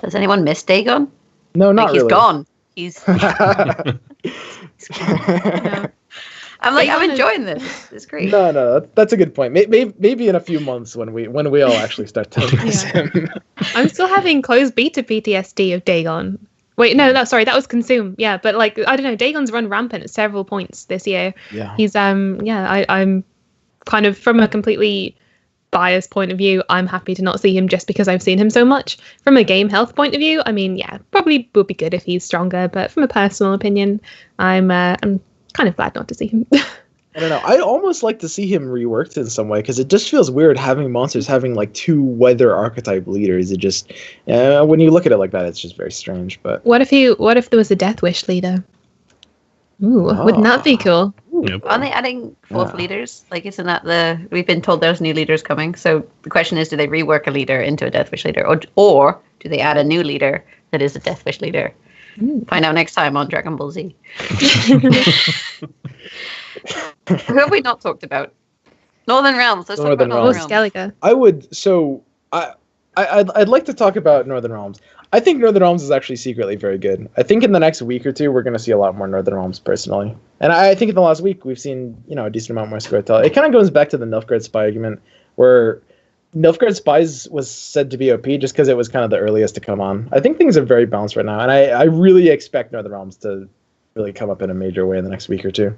Does anyone miss Dagon? No, not he's really. Gone. He's gone. I'm like, I'm enjoying this. It's great. No, that's a good point. Maybe in a few months when we all actually start to miss him. I'm still having closed beta PTSD of Dagon. Wait, no, that was Consume. Yeah, but like, I don't know, Dagon's run rampant at several points this year. Yeah. He's I'm kind of, from a completely biased point of view, I'm happy to not see him just because I've seen him so much. From a game health point of view, I mean, yeah, probably would be good if he's stronger, but from a personal opinion, I'm kind of glad not to see him. I don't know. I'd almost like to see him reworked in some way, because it just feels weird having Monsters having like 2 weather archetype leaders. It just, when you look at it like that, it's just very strange. But what if there was a Death Wish leader? Ooh, wouldn't that be cool? Yep. Aren't they adding 4th leaders? Like, isn't that we've been told there's new leaders coming. So the question is, do they rework a leader into a Death Wish leader, or do they add a new leader that is a Death Wish leader? Find out next time on Dragon Ball Z. Who have we not talked about? Northern Realms. Let's talk about Northern Realms. Skellige. I'd like to talk about Northern Realms. I think Northern Realms is actually secretly very good. I think in the next week or 2, we're going to see a lot more Northern Realms, personally. And I think in the last week, we've seen, a decent amount more scoiatel. It kind of goes back to the Nilfgaard spy argument, where Nilfgaard Spies was said to be OP just because it was kind of the earliest to come on. I think things are very balanced right now, and I really expect Northern Realms to really come up in a major way in the next week or 2.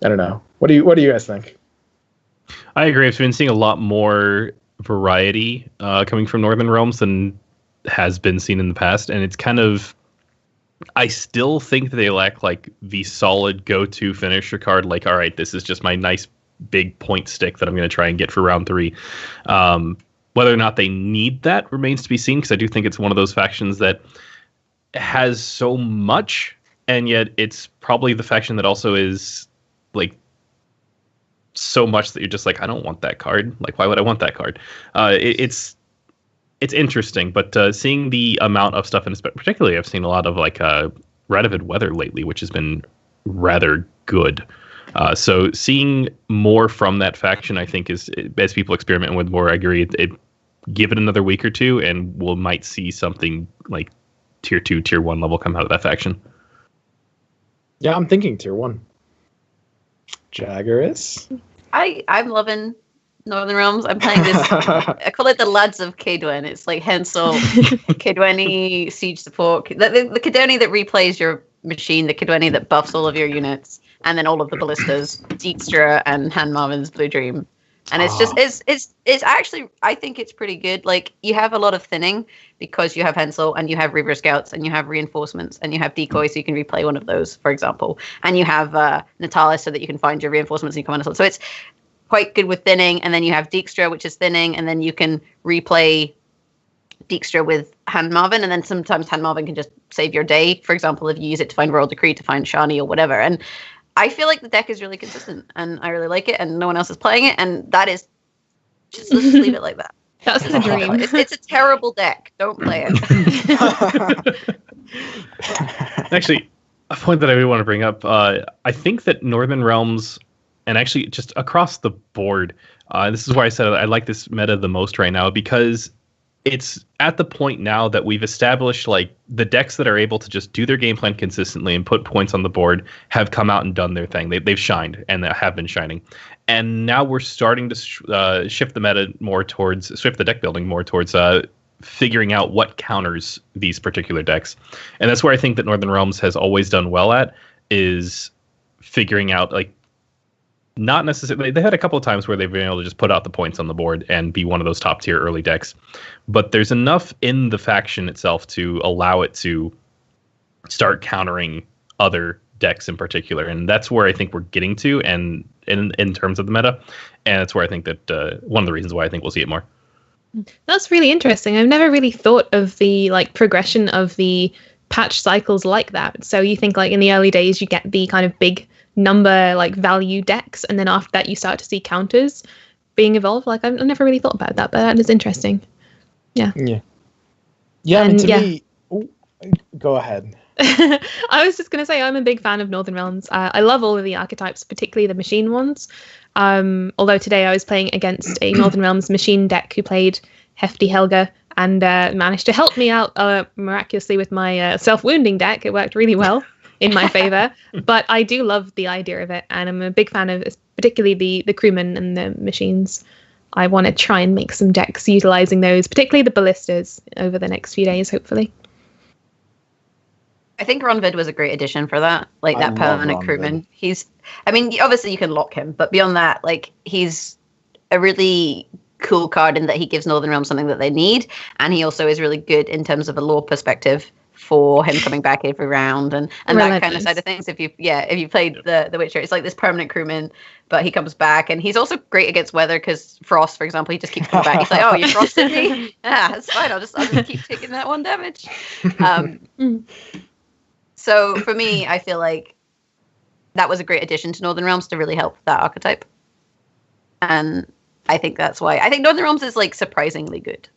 I don't know. What do you guys think? I agree. I've been seeing a lot more variety coming from Northern Realms than has been seen in the past, and it's kind of, I still think they lack like the solid go-to finisher card. Like, all right, this is just my nice big point stick that I'm going to try and get for round 3. Whether or not they need that remains to be seen, because I do think it's one of those factions that has so much, and yet it's probably the faction that also is like so much that you're just like, I don't want that card. Like, why would I want that card? It's interesting, but seeing the amount of stuff, and particularly I've seen a lot of like Radovid Weather lately, which has been rather good. So seeing more from that faction, I think, is, as people experiment with more, I agree, give it another week or 2, and we'll might see something like tier 2, tier 1 level come out of that faction. Yeah, I'm thinking tier 1. Jaggeris? I'm loving Northern Realms. I'm playing this. I call it the Lads of Cadwen. It's like Hensel, Cadweni, Siege Support. The Cadweni that replays your machine, the Cadweni that buffs all of your units, and then all of the ballistas, Dijkstra and Han Marvin's Blue Dream. And it's just, it's actually, I think it's pretty good. Like, you have a lot of thinning because you have Hensel and you have Reaver Scouts and you have reinforcements and you have decoys, so you can replay one of those, for example. And you have Natalis, so that you can find your reinforcements and your commanders. So it's quite good with thinning. And then you have Dijkstra, which is thinning, and then you can replay Dijkstra with Han Marvin, and then sometimes Han Marvin can just save your day. For example, if you use it to find Royal Decree, to find Shani or whatever. And I feel like the deck is really consistent, and I really like it, and no one else is playing it, and that is just, let's just leave it like that. That's the dream. It's a terrible deck. Don't play it. Actually, a point that I really want to bring up, I think that Northern Realms and actually just across the board. This is why I said I like this meta the most right now, because it's at the point now that we've established like the decks that are able to just do their game plan consistently and put points on the board have come out and done their thing. They've shined and have been shining. And now we're starting to shift the deck building more towards figuring out what counters these particular decks. And that's where I think that Northern Realms has always done well at, is figuring out, like, not necessarily, they had a couple of times where they've been able to just put out the points on the board and be one of those top tier early decks. But there's enough in the faction itself to allow it to start countering other decks in particular. And that's where I think we're getting to, and in terms of the meta. And that's where I think that one of the reasons why I think we'll see it more. That's really interesting. I've never really thought of the like progression of the patch cycles like that. So you think like in the early days you get the kind of big number like value decks, and then after that you start to see counters being evolved. Like I've never really thought about that, but that is interesting. Yeah. I mean, to me, go ahead. I was just going to say I'm a big fan of Northern Realms. I love all of the archetypes, particularly the machine ones. Although today I was playing against a Northern Realms machine deck who played Hefty Helga and managed to help me out miraculously with my self-wounding deck. It worked really well in my favor, but I do love the idea of it, and I'm a big fan of particularly the crewmen and the machines. I want to try and make some decks utilizing those, particularly the ballistas, over the next few days, hopefully. I think Ronvid was a great addition for that, like that permanent crewman. I mean, obviously you can lock him, but beyond that, like he's a really cool card in that he gives Northern Realms something that they need, and he also is really good in terms of a lore perspective for him coming back every round and that kind of side of things. If you played the Witcher, it's like this permanent crewman, but he comes back, and he's also great against weather, because Frost, for example, he just keeps coming back. He's like, oh, you frosted me? Yeah, that's fine. I'll just keep taking that one damage. So for me, I feel like that was a great addition to Northern Realms to really help that archetype. And I think that's why I think Northern Realms is like surprisingly good.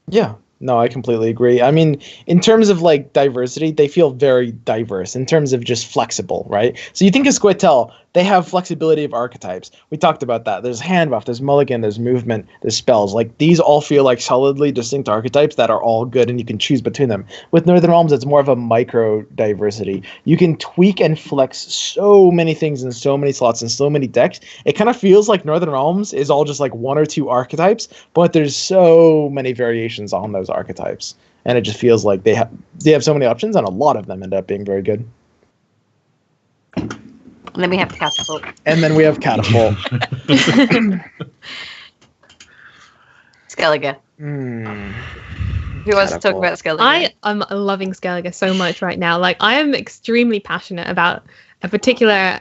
Yeah. No, I completely agree. I mean, in terms of like diversity, they feel very diverse in terms of just flexible, right? So you think of scoiatel, they have flexibility of archetypes. We talked about that. There's hand buff, there's mulligan, there's movement, there's spells. Like these all feel like solidly distinct archetypes that are all good, and you can choose between them. With Northern Realms, it's more of a micro diversity. You can tweak and flex so many things in so many slots and so many decks. It kind of feels like Northern Realms is all just like one or two archetypes, but there's so many variations on those archetypes, and it just feels like they have so many options, and a lot of them end up being very good. And then we have catapult. And then we have catapult. Skellige. Who wants to talk about Skellige? I am loving Skellige so much right now. Like I am extremely passionate about a particular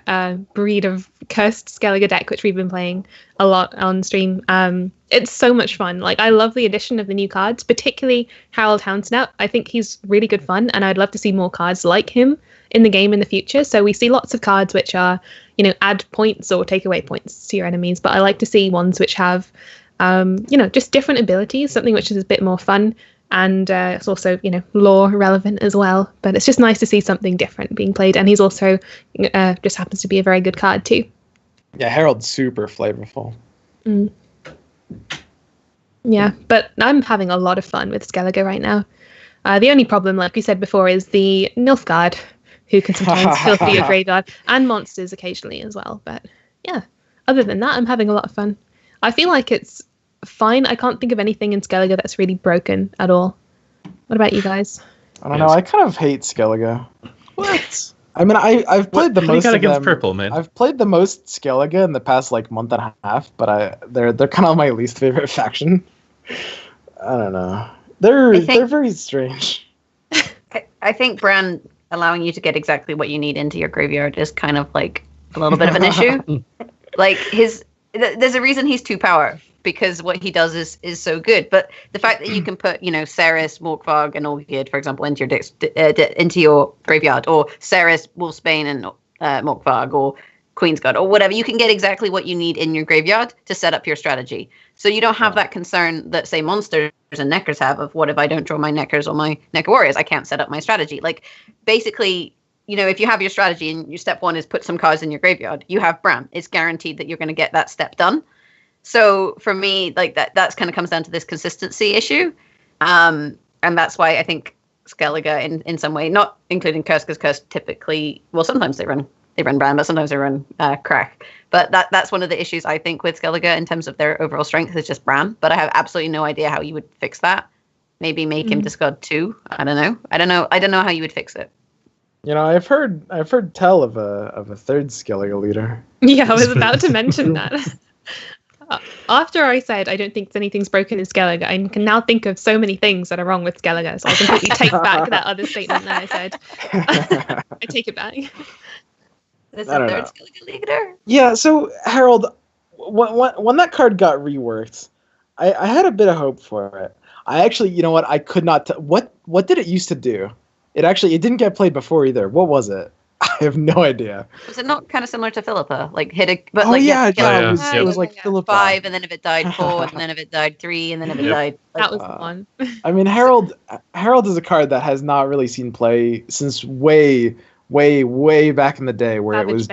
breed of cursed Skellige deck, which we've been playing a lot on stream. It's so much fun. Like I love the addition of the new cards, particularly Harold Hounsnout. I think he's really good fun, and I'd love to see more cards like him in the game in the future. So we see lots of cards which are, add points or take away points to your enemies, but I like to see ones which have, just different abilities, something which is a bit more fun, and it's also, lore relevant as well. But it's just nice to see something different being played, and he's also just happens to be a very good card too. Yeah, Harold's super flavorful. Yeah, but I'm having a lot of fun with Skellige right now. The only problem, like we said before, is the nilfgaard, who can sometimes filthy your graveyard, and monsters occasionally as well. But yeah, other than that, I'm having a lot of fun. I feel like it's fine. I can't think of anything in Skellige that's really broken at all. What about you guys? I don't know. I kind of hate Skellige. What? I mean, I've played the most of them. Purple, man. I've played the most Skellige in the past like month and a half, but they're kind of my least favorite faction. I don't know. They're very strange. I think Bran allowing you to get exactly what you need into your graveyard is kind of like a little bit of an issue. Like there's a reason he's 2 power, because what he does is so good. But the fact that you can put, Ceres, Morkvarg, and Olgierd, for example, into your graveyard, or Ceres, Wolfsbane, and Morkvarg, or Queensguard, or whatever, you can get exactly what you need in your graveyard to set up your strategy. So you don't have that concern that, say, monsters and Neckers have of, what if I don't draw my Neckers or my Necker Warriors? I can't set up my strategy. Like, basically, if you have your strategy and your step 1 is put some cards in your graveyard, you have Bram. It's guaranteed that you're going to get that step done. So for me, like that's kind of comes down to this consistency issue. And that's why I think Skellige in some way, not including Curse, because Curse typically, well, sometimes they run Bram, but sometimes they run Crack. But that's one of the issues I think with Skellige in terms of their overall strength is just Bram. But I have absolutely no idea how you would fix that. Maybe make him discard 2. I don't know how you would fix it. I've heard tell of a third Skellige leader. Yeah, I was about to mention that. After I said I don't think anything's broken in Skellige, I can now think of so many things that are wrong with Skellige, so I completely take back that other statement that I said. I take it back. There's a third Skellige leader? Yeah, so Harold, when that card got reworked, I had a bit of hope for it. I actually, you know what, I could not what did it used to do? It didn't get played before either. What was it? I have no idea. Was it not kind of similar to Philippa? Like hit a, but it was like Philippa. 5, and then if it died 4, and then if it died 3, and then if it died. That was the one. I mean, Harold is a card that has not really seen play since way back in the day, where Savage it was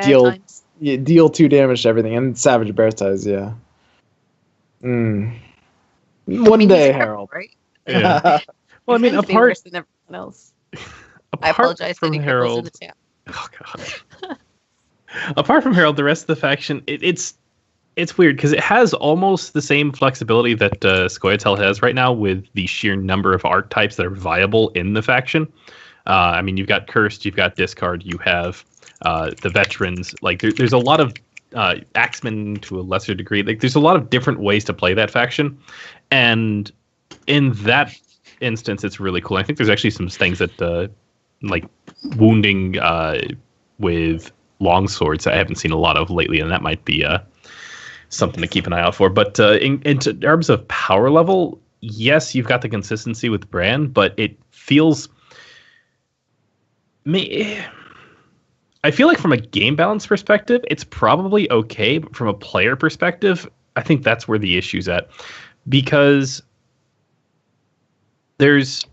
deal 2 damage to everything, and Savage Bear ties, yeah. One day, Harold. Right? Yeah. Well, I mean, apart than everyone else. I apologize from Harold. In the chat. Oh god. Apart from Harold, the rest of the faction, it's weird because it has almost the same flexibility that Scoiatel has right now with the sheer number of archetypes that are viable in the faction. I mean, you've got Cursed, you've got Discard, you have the Veterans. Like, there's a lot of Axemen to a lesser degree. Like, there's a lot of different ways to play that faction, and in that instance, it's really cool. I think there's actually some things that like wounding with longswords I haven't seen a lot of lately, and that might be something to keep an eye out for. But in terms of power level, yes, you've got the consistency with Bran, but it feels I feel like from a game balance perspective, it's probably okay, but from a player perspective, I think that's where the issue's at, because there's.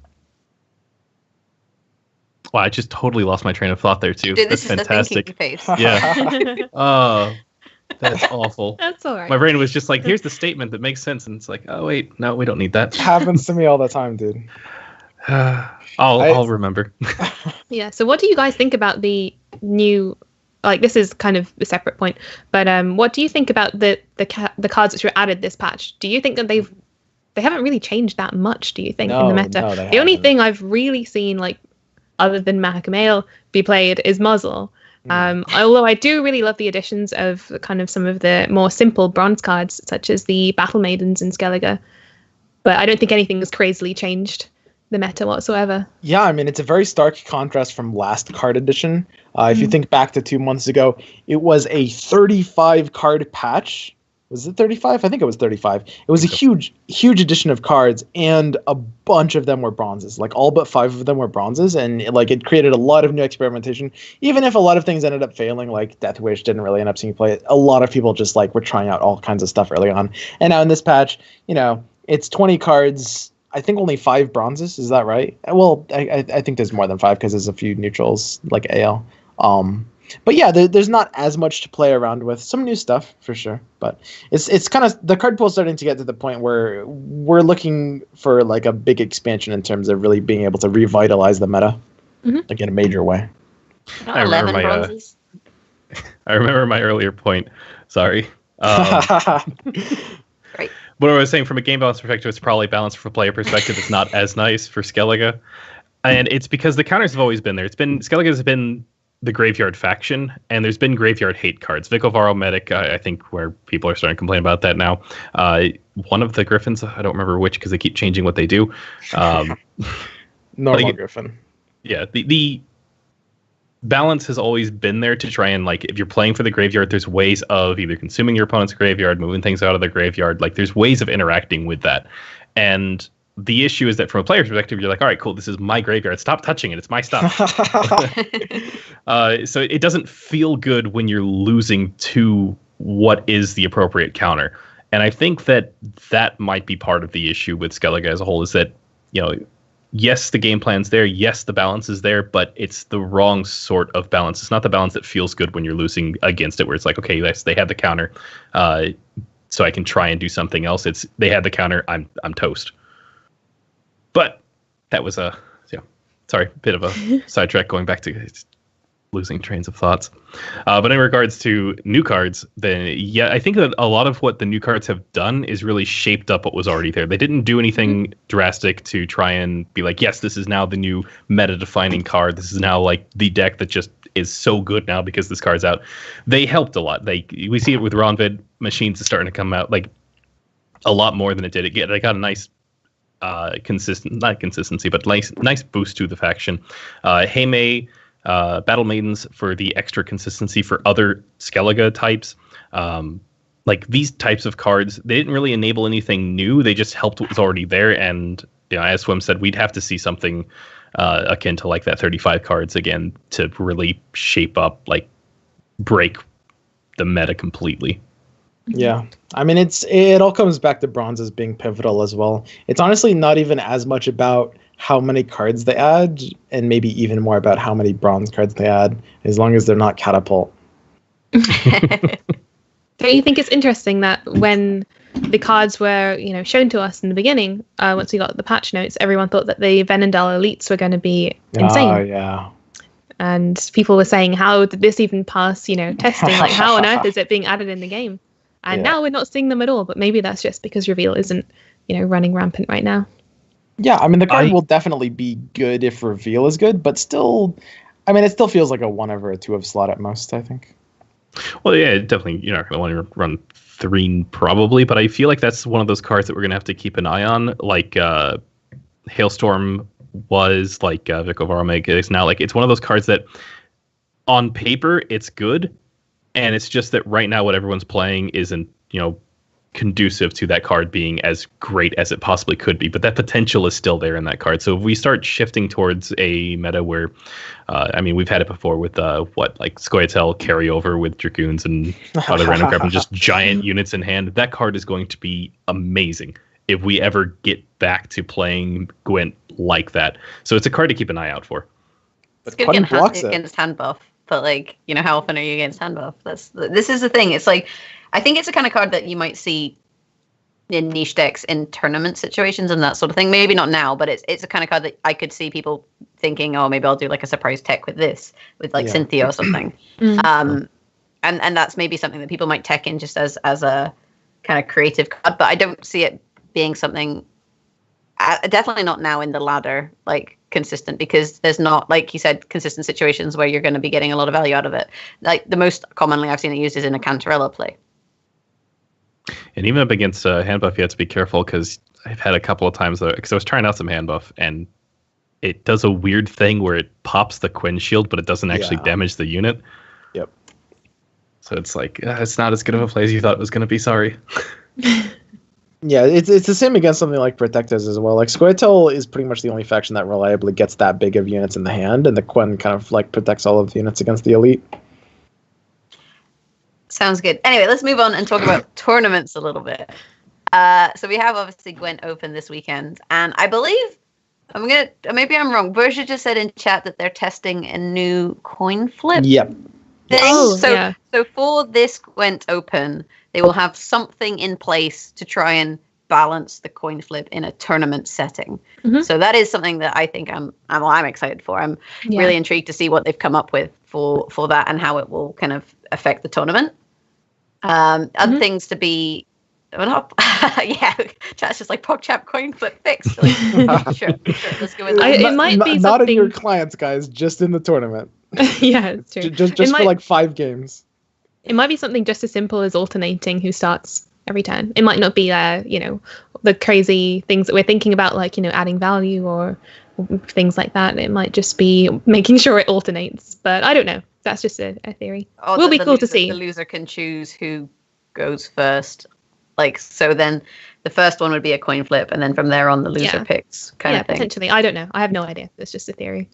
Wow, I just totally lost my train of thought there too. Dude, that's fantastic. The face. Yeah. Oh, that's awful. That's all right. My brain was just like, here's the statement that makes sense, and it's like, oh wait, no, we don't need that. Happens to me all the time, dude. I'll remember. Yeah. So, what do you guys think about the new? Like, this is kind of a separate point, but what do you think about the cards which were added this patch? Do you think that they haven't really changed that much? Do you think in the meta? No, the only thing I've really seen, like, other than Mahakamail, be played is Muzzle. Although I do really love the additions of kind of some of the more simple bronze cards, such as the Battle Maidens in Skellige. But I don't think anything has crazily changed the meta whatsoever. Yeah, I mean, it's a very stark contrast from last card edition. If you think back to 2 months ago, it was a 35 card patch. Was it 35? I think it was 35. It was a huge addition of cards, and a bunch of them were bronzes. Like, all but 5 of them were bronzes, and it created a lot of new experimentation. Even if a lot of things ended up failing, like Death Wish didn't really end up seeing play, a lot of people just were trying out all kinds of stuff early on. And now in this patch, it's 20 cards. I think only 5 bronzes. Is that right? Well, I think there's more than 5 because there's a few neutrals like AL. But yeah, there's not as much to play around with. Some new stuff for sure, but it's kind of, the card pool is starting to get to the point where we're looking for like a big expansion in terms of really being able to revitalize the meta, like in a major way. I remember my earlier point. Sorry. Right. What I was saying, from a game balance perspective, it's probably balanced from a player perspective. It's not as nice for Skellige, and it's because the counters have always been there. Skellige has been the graveyard faction, and there's been graveyard hate cards. Vicovaro Medic, I think, where people are starting to complain about that now. One of the Griffins, I don't remember which because they keep changing what they do. Normal Griffin. Yeah, the balance has always been there to try and, if you're playing for the graveyard, there's ways of either consuming your opponent's graveyard, moving things out of the graveyard. There's ways of interacting with that. And the issue is that from a player perspective, you're like, all right, cool, this is my graveyard. Stop touching it. It's my stuff. So it doesn't feel good when you're losing to what is the appropriate counter. And I think that might be part of the issue with Skellige as a whole, is that, yes, the game plan's there. Yes, the balance is there, but it's the wrong sort of balance. It's not the balance that feels good when you're losing against it, where it's like, okay, yes, they had the counter, so I can try and do something else. It's they had the counter, I'm toast. But that was a bit of a sidetrack going back to losing trains of thoughts. But in regards to new cards, then yeah, I think that a lot of what the new cards have done is really shaped up what was already there. They didn't do anything drastic to try and be like, yes, this is now the new meta-defining card. This is now like the deck that just is so good now because this card's out. They helped a lot. We see it with Round of Gwent machines is starting to come out like a lot more than it did. They got a nice not consistency, but nice boost to the faction. Heime, Battle Maidens for the extra consistency for other Skellige types. Like these types of cards, they didn't really enable anything new. They just helped what was already there. And as Swim said, we'd have to see something akin to like that 35 cards again to really shape up, like break the meta completely. Yeah, I mean, it all comes back to bronzes being pivotal as well. It's honestly not even as much about how many cards they add, and maybe even more about how many bronze cards they add, as long as they're not catapult. Don't you think it's interesting that when the cards were, shown to us in the beginning, once we got the patch notes, everyone thought that the Venendal elites were going to be insane. Oh, yeah. And people were saying, how did this even pass, testing? Like, how on earth is it being added in the game? And now we're not seeing them at all, but maybe that's just because reveal isn't, running rampant right now. Yeah, I mean, the card will definitely be good if reveal is good, but still, I mean, it still feels like a 1 over a 2 of slot at most, I think. Well, yeah, definitely, you're not going to want to run 3 probably, but I feel like that's one of those cards that we're going to have to keep an eye on, like Hailstorm was, like Vicovaro is now. Like, it's one of those cards that, on paper, it's good, and it's just that right now what everyone's playing isn't, conducive to that card being as great as it possibly could be. But that potential is still there in that card. So if we start shifting towards a meta where, we've had it before with like scoiatel carryover with Dragoons and other random crap and just giant units in hand, that card is going to be amazing if we ever get back to playing Gwent like that. So it's a card to keep an eye out for. It's good against hand buff. But how often are you against hand buff? This is the thing. It's like, I think it's a kind of card that you might see in niche decks in tournament situations and that sort of thing. Maybe not now, but it's a kind of card that I could see people thinking, oh, maybe I'll do like a surprise tech with this, with like Cynthia or something. And that's maybe something that people might tech in just as a kind of creative card. But I don't see it being something, definitely not now in the ladder, like consistent, because there's not, like you said, consistent situations where you're going to be getting a lot of value out of it. Like the most commonly I've seen it used is in a Cantarella play. And even up against hand buff, you have to be careful, because I've had a couple of times because I was trying out some hand buff and it does a weird thing where it pops the Quinn shield, but it doesn't actually damage the unit. Yep. So it's like, it's not as good of a play as you thought it was going to be. Sorry. Yeah, it's the same against something like Protectors as well. Like Scoiatel is pretty much the only faction that reliably gets that big of units in the hand, and the Quinn kind of like protects all of the units against the elite. Sounds good. Anyway, let's move on and talk about tournaments a little bit. So we have obviously Gwent Open this weekend, and I believe maybe I'm wrong. Berger just said in chat that they're testing a new coin flip. Yep. Thing. So for this Gwent Open, they will have something in place to try and balance the coin flip in a tournament setting. Mm-hmm. So that is something that I think I'm excited for. I'm really intrigued to see what they've come up with for that and how it will kind of affect the tournament. Other things to be, chat's just like PogChamp coin flip fixed. Like, sure, let's go with that. It might be not something... in your clients, guys, just in the tournament. Yeah, it's true. Just for like 5 games. It might be something just as simple as alternating who starts every turn. It might not be, the crazy things that we're thinking about, like, adding value or things like that. It might just be making sure it alternates. But I don't know. That's just a theory. Will be cool to see. The loser can choose who goes first. Like, so then the first one would be a coin flip, and then from there on the loser picks kind of thing. Potentially. I don't know. I have no idea. It's just a theory.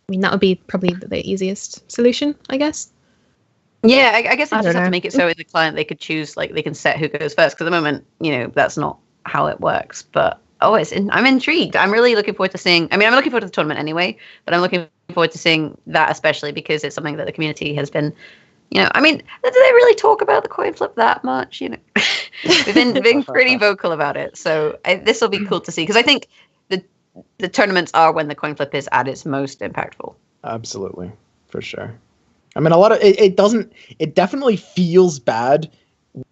I mean, that would be probably the easiest solution, I guess. Yeah, I guess they just have to make it so in the client they could choose, like, they can set who goes first. Because at the moment, that's not how it works. But Oh, I'm intrigued. I'm really looking forward to seeing. I mean, I'm looking forward to the tournament anyway, but I'm looking forward to seeing that especially because it's something that the community has been. I mean, do they really talk about the coin flip that much? We've been pretty vocal about it. So this will be cool to see because I think the tournaments are when the coin flip is at its most impactful. Absolutely, for sure. I mean, a lot of it doesn't. It definitely feels bad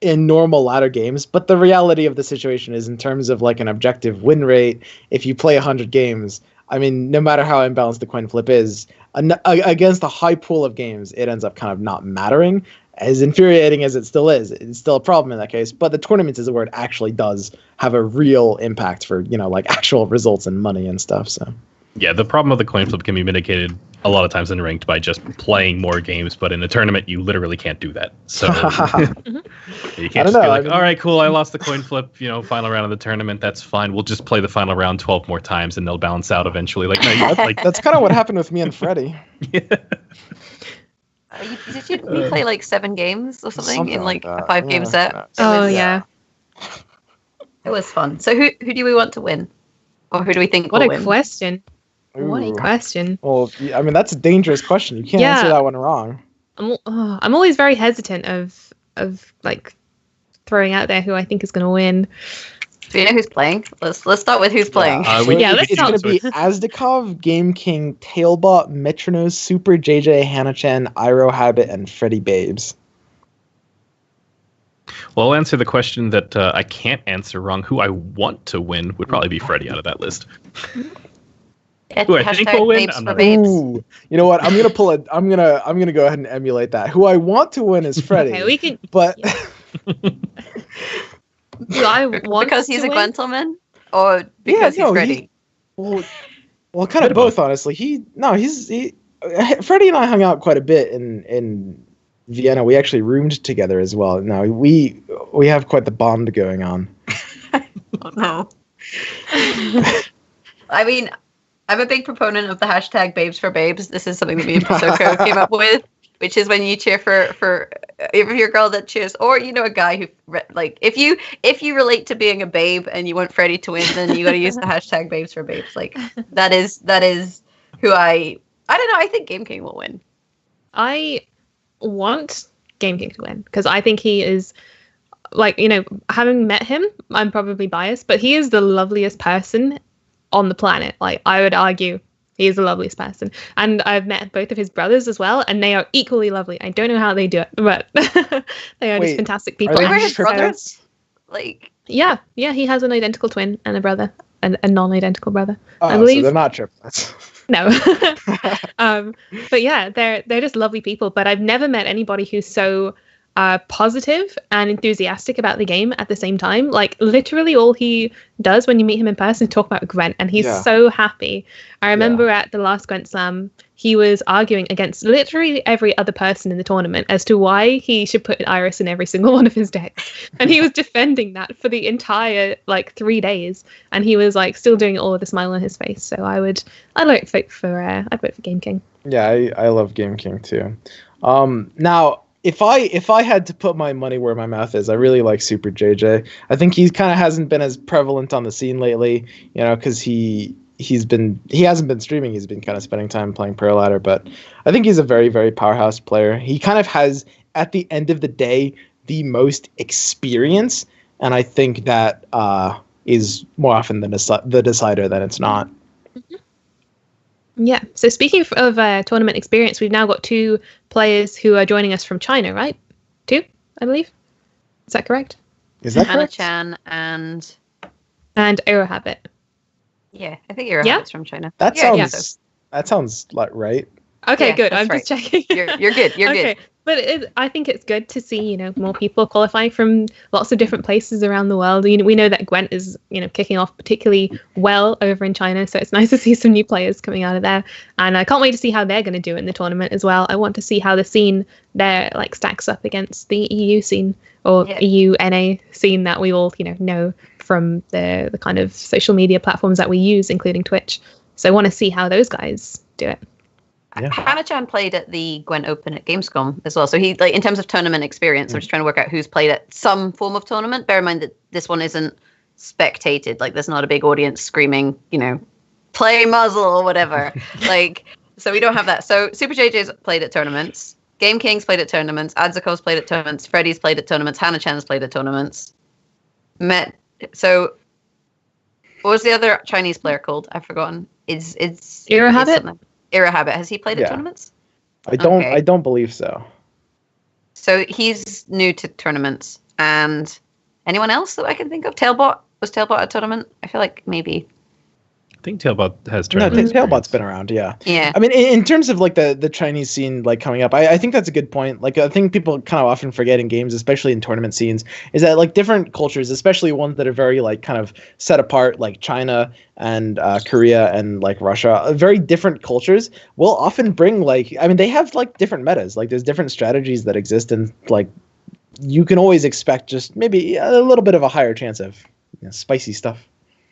in normal ladder games, but the reality of the situation is, in terms of like an objective win rate, if you play 100 games, I mean, no matter how imbalanced the coin flip is, against a high pool of games, it ends up kind of not mattering. As infuriating as it still is, it's still a problem in that case. But the tournament is where it actually does have a real impact for, like actual results and money and stuff. So yeah, the problem of the coin flip can be mitigated a lot of times in ranked by just playing more games, but in a tournament you literally can't do that. So you can't just be like, all right, cool, I lost the coin flip, final round of the tournament, that's fine. We'll just play the final round 12 more times and they'll balance out eventually. Like, no, that's kind of what happened with me and Freddie. Yeah. Did you play like 7 games or something in like a 5-game set? Yeah. It was fun. So who do we want to win? Or who do we think will win? What a question. Ooh. What a question. Well, I mean, that's a dangerous question. You can't answer that one wrong. I'm always very hesitant of like throwing out there who I think is going to win. Do you know who's playing? Let's start with who's playing. It's going to be Azdakov, Game King, Tailbot, Metronose, Super JJ, Hannah-chan, Iroh Habit, and Freddy Babes. Well, I'll answer the question that I can't answer wrong. Who I want to win would probably be Freddy out of that list. Who I think will win? Ooh, you know what? I'm gonna pull it. I'm gonna go ahead and emulate that. Who I want to win is Freddy. Okay, we can. But do I want because he's to a win? Gwentleman, or because he's Freddy? Well, kind of both, honestly. Freddy and I hung out quite a bit in Vienna. We actually roomed together as well. No, we have quite the bond going on. Oh no. I mean, I'm a big proponent of the hashtag Babes for Babes. This is something that me and Pasoko came up with, which is when you cheer for if you're a girl that cheers, or a guy who like if you relate to being a babe and you want Freddie to win, then you got to use the hashtag Babes for Babes. Like that is who I don't know. I think Game King will win. I want Game King to win because I think he is, like, having met him, I'm probably biased, but he is the loveliest person on the planet. Like, I would argue he is the loveliest person. And I've met both of his brothers as well, and they are equally lovely. I don't know how they do it, but they are just fantastic people. Were his brothers? Like, yeah, he has an identical twin and a brother, a non-identical brother. Oh, I believe. So they're not triplets. No. But yeah, they're just lovely people. But I've never met anybody who's so positive and enthusiastic about the game at the same time. Like, literally all he does when you meet him in person is talk about Gwent, and he's so happy. I remember at the last GwentSlam, he was arguing against literally every other person in the tournament as to why he should put Iris in every single one of his decks. And he was defending that for the entire 3 days, and he was still doing it all with a smile on his face. So I'd vote for Game King. Yeah, I love Game King too. Now, if I had to put my money where my mouth is, I really like Super JJ. I think he kind of hasn't been as prevalent on the scene lately, because he hasn't been streaming. He's been kind of spending time playing Pro Ladder, but I think he's a very, very powerhouse player. He kind of has, at the end of the day, the most experience, and I think that is more often than the decider than it's not. Mm-hmm. Yeah. So speaking of tournament experience, we've now got 2 players who are joining us from China, right? 2, I believe. Is that correct? Is that correct? Hannah-chan and Aero Habit. Yeah, I think Aero Habit's from China. That sounds like right. Okay, good. I'm right. just checking. You're good. You're good. But I think it's good to see, more people qualifying from lots of different places around the world. We know that Gwent is, kicking off particularly well over in China. So it's nice to see some new players coming out of there. And I can't wait to see how they're going to do it in the tournament as well. I want to see how the scene there stacks up against the EU scene or EU NA scene that we all, know from the kind of social media platforms that we use, including Twitch. So I want to see how those guys do it. Yeah. Hannah-chan played at the Gwent Open at Gamescom as well. So he, in terms of tournament experience, I'm just trying to work out who's played at some form of tournament. Bear in mind that this one isn't spectated. Like there's not a big audience screaming, play muzzle or whatever. Like, so we don't have that. So Super JJ's played at tournaments. Game King's played at tournaments. Adzakov's played at tournaments. Freddy's played at tournaments. Hannah Chen's played at tournaments. So what was the other Chinese player called? I've forgotten. It's Era Habit. Era Habit. Has he played at tournaments? I don't believe so. So he's new to tournaments. And anyone else that I can think of? Tailbot. Was Tailbot at a tournament? I feel like maybe. I think Tailbot has tournaments. No, Tailbot's been around, yeah. Yeah. I mean, in terms of like the Chinese scene like coming up, I think that's a good point. Like I think people kind of often forget in games, especially in tournament scenes, is that like different cultures, especially ones that are very like kind of set apart, like China and Korea and like Russia, very different cultures will often bring they have like different metas. Like there's different strategies that exist, and like you can always expect just maybe a little bit of a higher chance of spicy stuff.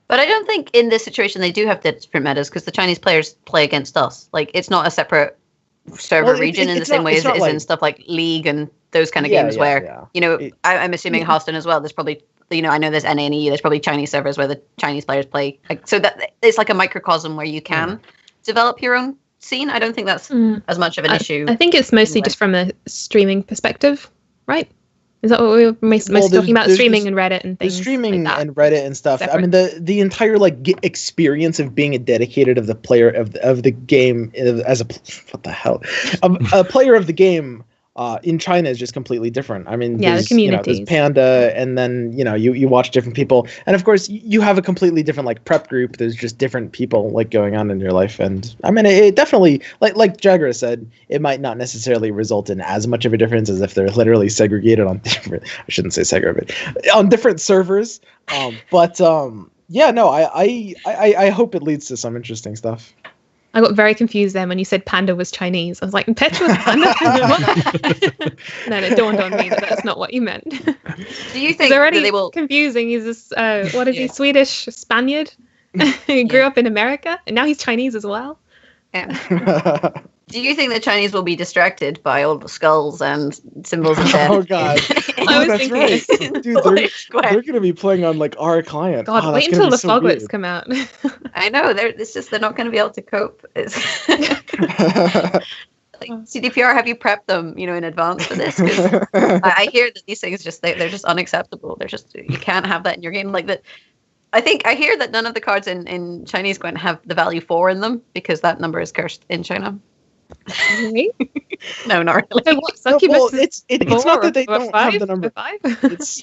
But I don't think in this situation they do have different metas, because the Chinese players play against us. Like, it's not a separate server region in the same way as it is in stuff like League and those kind of games where, I'm assuming Hearthstone as well. There's probably, I know there's NA and EU. There's probably Chinese servers where the Chinese players play. So that it's like a microcosm where you can develop your own scene. I don't think that's as much of an issue. I think it's mostly just from a streaming perspective, right? Is that what we were mostly talking about? Streaming and Reddit and things. Streaming like that. And Reddit and stuff. Separate. I mean, the entire experience of being a dedicated of the player of the game as a player of the game in China is just completely different. I mean, the communities. There's Panda, and then you watch different people, and of course you have a completely different like prep group. There's just different people like going on in your life, and I mean it definitely like Jagger said, it might not necessarily result in as much of a difference as if they're literally segregated on different. I shouldn't say segregated on different servers, I hope it leads to some interesting stuff. I got very confused then when you said Panda was Chinese. I was like, Petra was Panda? Then it dawned on me that that's not what you meant. Do you think it's already they will... confusing? He's this, what is he, Swedish Spaniard? He grew up in America, and now he's Chinese as well. Yeah. Do you think the Chinese will be distracted by all the skulls and symbols of death? Oh god, that's right, dude. They're gonna be playing on like our client. God, wait until the Foglets come out. I know they're not going to be able to cope. Like CDPR, have you prepped them, in advance for this? Because I hear that these things they're just unacceptable. You can't have that in your game. Like that. I hear that none of the cards in Chinese Gwent have the value 4 in them because that number is cursed in China. Really? No, not really. It's not that they don't have the number. 5?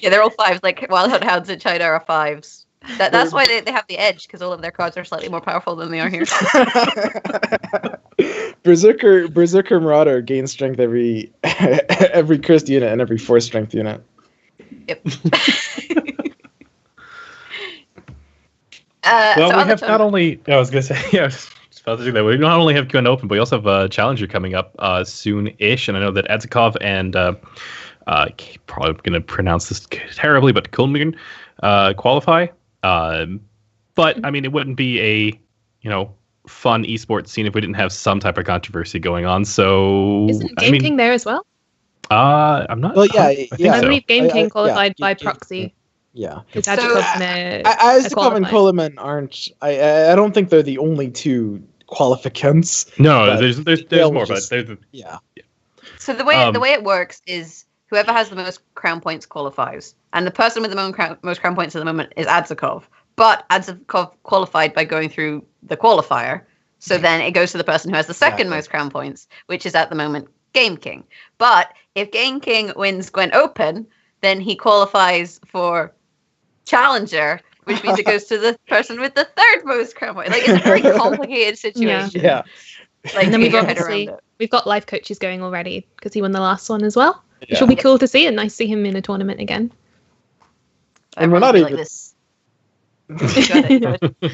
They're all 5s. Like Wild Hounds in China are 5s. That's why they have the edge, because all of their cards are slightly more powerful than they are here. Berserker Marauder gains strength every cursed unit and every 4 strength unit. Yep. We have not only. I was gonna say, about to do that. We not only have Gwent Open, but we also have a Challenger coming up soon-ish, and I know that Adzakov and probably going to pronounce this terribly, but Kulmign qualify. But I mean, it wouldn't be a fun esports scene if we didn't have some type of controversy going on. So isn't Game King there as well? I'm not. Well, I believe Game King qualified by proxy. Yeah. Adzakov and Gwentlemen aren't. I don't think they're the only two qualificants. No, there's more, but yeah. So the way it works is whoever has the most crown points qualifies, and the person with the most crown points at the moment is Adzakov. But Adzakov qualified by going through the qualifier, so then it goes to the person who has the second most crown points, which is at the moment Game King. But if Game King wins Gwent Open, then he qualifies for Challenger, which means it goes to the person with the third most crown points. Like, it's a very complicated situation. Yeah. Like, and then we've got life coaches going already because he won the last one as well, which will be cool to see, and nice to see him in a tournament again. And we're not even like this.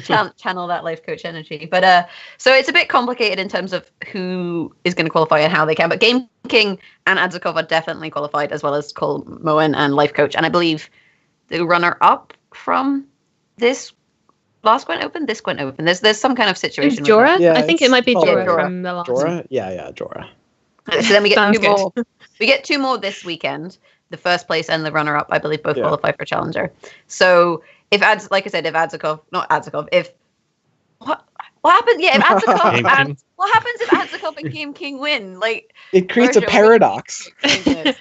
Channel that life coach energy. But so it's a bit complicated in terms of who is going to qualify and how they can. But Game King and Adzakov are definitely qualified, as well as Cole Moen and life coach. And I believe the runner up from this last Gwent Open, there's some kind of situation. Jorah? Yeah, I think it might be Jorah from the last one. Yeah, Jorah. So then we get two more. We get 2 more this weekend. The first place and the runner up, I believe, both qualify for Challenger. So if Adzakov, if what happens? Yeah, if Adzakov, what happens if Adzakov and Game King win? Like, it creates a paradox.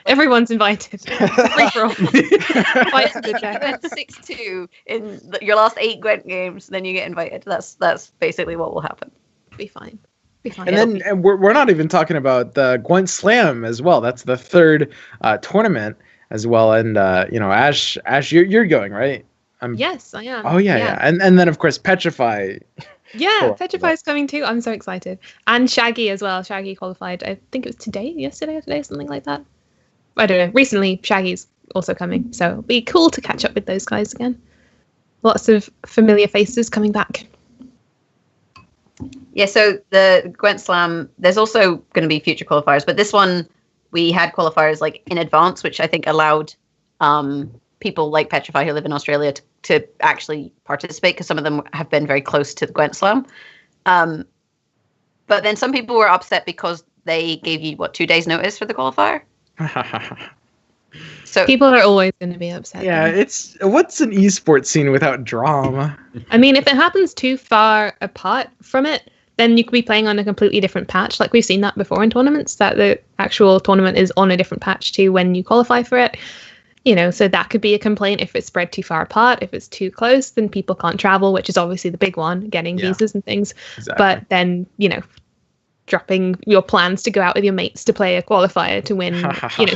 Everyone's invited. Free for all. If you went 6-2 in your last 8 Gwent games, then you get invited. That's basically what will happen. Be fine. And then we're not even talking about the GwentSlam as well. That's the third tournament as well. And Ash, you're going, right? Yes, I am. Oh yeah. And then of course Petrify. Yeah, Cool. Petrify is coming too. I'm so excited. And Shaggy as well. Shaggy qualified. I think it was yesterday or today, something like that. I don't know. Recently, Shaggy's also coming. So it'll be cool to catch up with those guys again. Lots of familiar faces coming back. Yeah, so the GwentSlam, there's also going to be future qualifiers, but this one we had qualifiers like in advance, which I think allowed people like Petrify who live in Australia to actually participate, because some of them have been very close to the GwentSlam. But then some people were upset because they gave you 2 days notice for the qualifier. So people are always going to be upset. Yeah, what's an esports scene without drama? I mean, if it happens too far apart from it, then you could be playing on a completely different patch. Like we've seen that before in tournaments, that the actual tournament is on a different patch to when you qualify for it. So that could be a complaint if it's spread too far apart. If it's too close, then people can't travel, which is obviously the big one, getting visas and things. Exactly. But then, dropping your plans to go out with your mates to play a qualifier to win,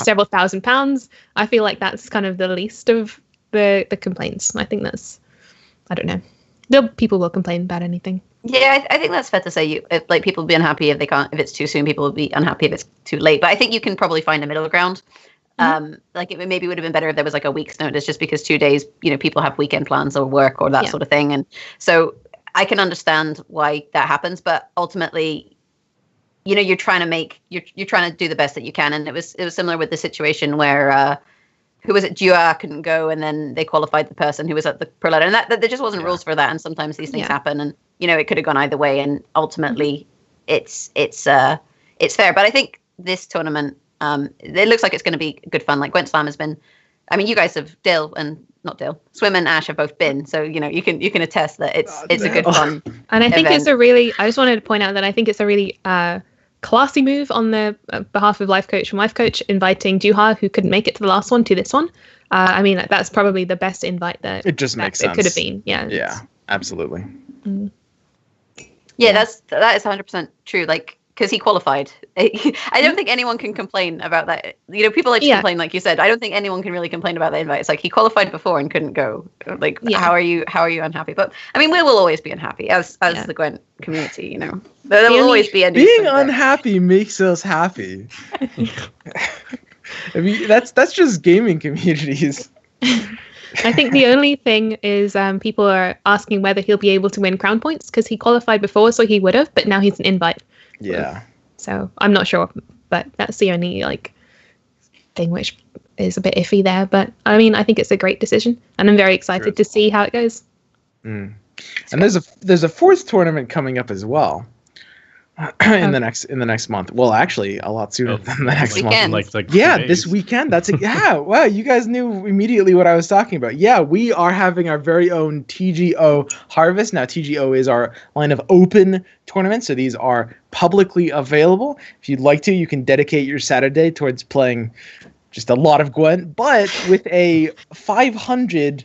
several £1,000s. I feel like that's kind of the least of the complaints. I think that's, I don't know. People will complain about anything. Yeah, I think that's fair to say. People will be unhappy if it's too soon. People will be unhappy if it's too late. But I think you can probably find a middle ground. It maybe would have been better if there was like a week's notice, just because 2 days, people have weekend plans or work or that sort of thing. And so I can understand why that happens. But ultimately, you're trying to do the best that you can. And it was similar with the situation where who was it? GwentSlam couldn't go, and then they qualified the person who was at the pro ladder, and that there just wasn't rules for that. And sometimes these things happen, and it could have gone either way. And ultimately, it's fair. But I think this tournament, it looks like it's going to be good fun. Like GwentSlam has been. I mean, you guys have Swim and Ash have both been, so you can attest that it's a good fun. And I think it's I just wanted to point out that I think it's a really classy move on the behalf of Life Coach and Wife Coach, inviting GwentSlam, who couldn't make it to the last one, to this one. I mean, that's probably the best invite that it just makes sense. It could have been. Yeah, absolutely. Yeah, that is 100% true. Like, because he qualified. I don't think anyone can complain about that. People like to complain, like you said. I don't think anyone can really complain about the invite. It's like he qualified before and couldn't go. Like, how are you unhappy? But I mean, we will always be unhappy as the Gwent community. There will always be being unhappy makes us happy. I mean, that's just gaming communities. I think the only thing is people are asking whether he'll be able to win crown points, because he qualified before, so he would have, but now he's an invite. Yeah. So I'm not sure, but that's the only thing which is a bit iffy there. But I mean, I think it's a great decision, and I'm very excited to see how it goes. And there's a fourth tournament coming up as well. in the next month. Well, actually, a lot sooner than the next month. Like this weekend. Wow, you guys knew immediately what I was talking about. Yeah, we are having our very own TGoh harvest. Now, TGoh is our line of open tournaments, so these are publicly available. If you'd like to, you can dedicate your Saturday towards playing just a lot of Gwent, but with a $500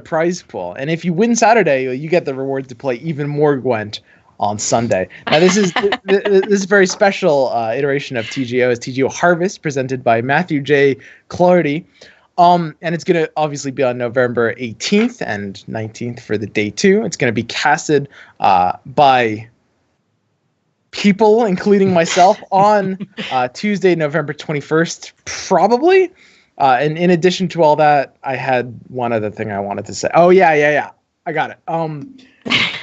prize pool. And if you win Saturday, you get the reward to play even more Gwent on Sunday. Now, this is a very special iteration of TGoh. It's TGoh Harvest, presented by Matthew J. Clardy. And it's going to obviously be on November 18th and 19th for the day 2. It's going to be casted by people, including myself, on Tuesday, November 21st, probably. And in addition to all that, I had one other thing I wanted to say. Oh, yeah. I got it.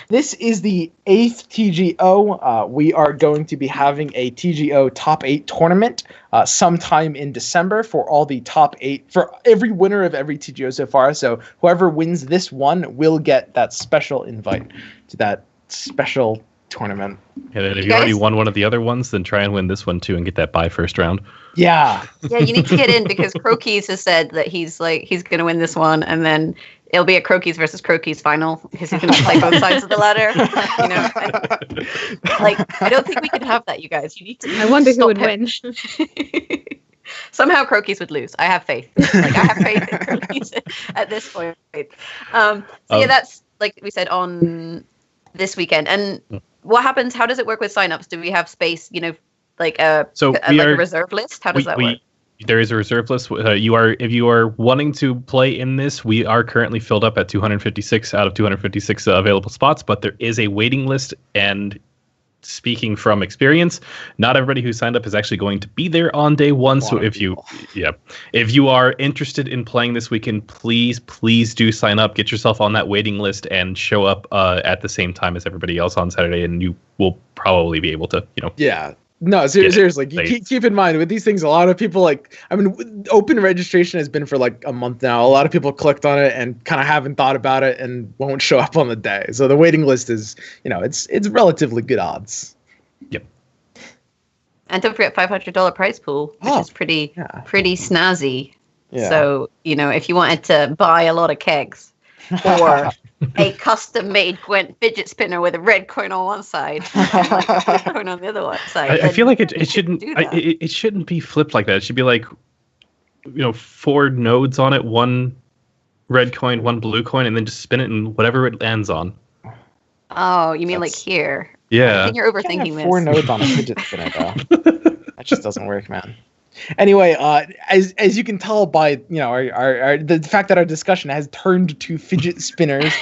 This is the 8th TGoh. We are going to be having a TGoh Top 8 tournament sometime in December for all the Top 8, for every winner of every TGoh so far. So whoever wins this one will get that special invite to that special tournament. And if you already won one of the other ones, then try and win this one too and get that bye first round. Yeah. Yeah, you need to get in because Croquis has said that he's going to win this one, and then it'll be a Croquis versus Croquis final because he's going to play both sides of the ladder. You know, I don't think we can have that, you guys. You need to. I wonder who would win. Somehow Croquis would lose. I have faith. I have faith in Croquis at this point. Yeah, that's like we said on this weekend. And what happens? How does it work with signups? Do we have space? You know, like a reserve list? How does that work? There is a reserve list. If you are wanting to play in this, we are currently filled up at 256 out of 256 available spots, but there is a waiting list. And speaking from experience, not everybody who signed up is actually going to be there on day one. So if you are interested in playing this weekend, please do sign up, get yourself on that waiting list, and show up at the same time as everybody else on Saturday, and you will probably be able to, Yeah. No, seriously, keep in mind with these things, a lot of people open registration has been for like a month now. A lot of people clicked on it and kind of haven't thought about it and won't show up on the day. So the waiting list is, it's relatively good odds. Yep. And don't forget $500 prize pool, which is pretty snazzy. Yeah. So, if you wanted to buy a lot of kegs or a custom-made Gwent fidget spinner with a red coin on one side and like a blue coin on the other side. I feel like it shouldn't. It shouldn't be flipped like that. It should be like, 4 nodes on it, 1 red coin, 1 blue coin, and then just spin it and whatever it lands on. Oh, you mean like here? Yeah. I think you're overthinking this. 4 nodes on a fidget spinner, though. That just doesn't work, man. Anyway, as you can tell by the fact that our discussion has turned to fidget spinners,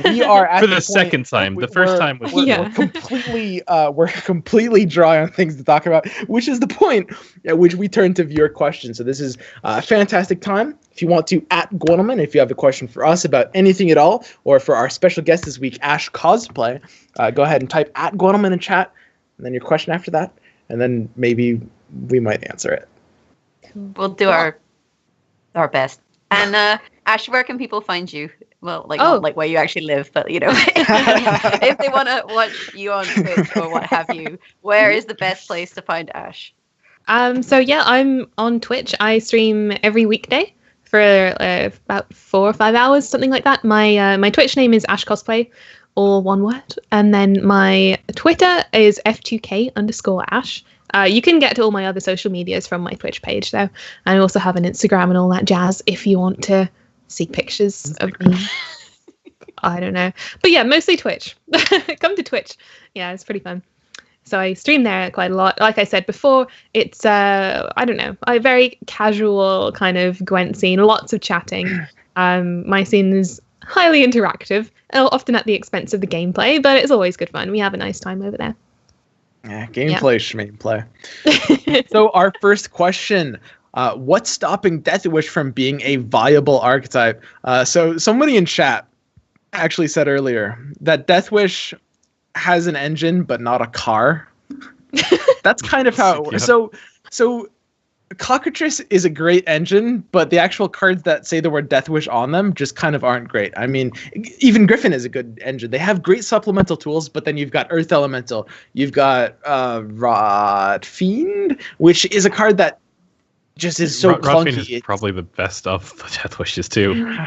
we are at for the second time. The first time was we're completely dry on things to talk about, which is the point at which we turn to viewer questions. So this is a fantastic time. If you want to @Gwentlemen, if you have a question for us about anything at all, or for our special guest this week, Ash Cosplay, go ahead and type @Gwentlemen in chat, and then your question after that, and then maybe we might answer it. We'll do our best. And Ash, where can people find you? Well, not like where you actually live, but if they want to watch you on Twitch or what have you, where is the best place to find Ash? So yeah, I'm on Twitch. I stream every weekday for about 4 or 5 hours, something like that. My Twitch name is Ash Cosplay, all one word, and then my Twitter is f2k_ash. You can get to all my other social medias from my Twitch page, though. I also have an Instagram and all that jazz if you want to see pictures of me. I don't know. But yeah, mostly Twitch. Come to Twitch. Yeah, it's pretty fun. So I stream there quite a lot. Like I said before, it's, a very casual kind of Gwent scene, lots of chatting. My scene is highly interactive, often at the expense of the gameplay, but it's always good fun. We have a nice time over there. Yeah, gameplay, schmameplay. So our first question, what's stopping Deathwish from being a viable archetype? So somebody in chat actually said earlier that Deathwish has an engine but not a car. That's kind of how it works. So Cockatrice is a great engine, but the actual cards that say the word Deathwish on them just kind of aren't great. I mean, even Griffin is a good engine. They have great supplemental tools, but then you've got Earth Elemental. You've got Rot Fiend, which is a card that just is so clunky. Rot Fiend is probably the best of the Deathwishes, too.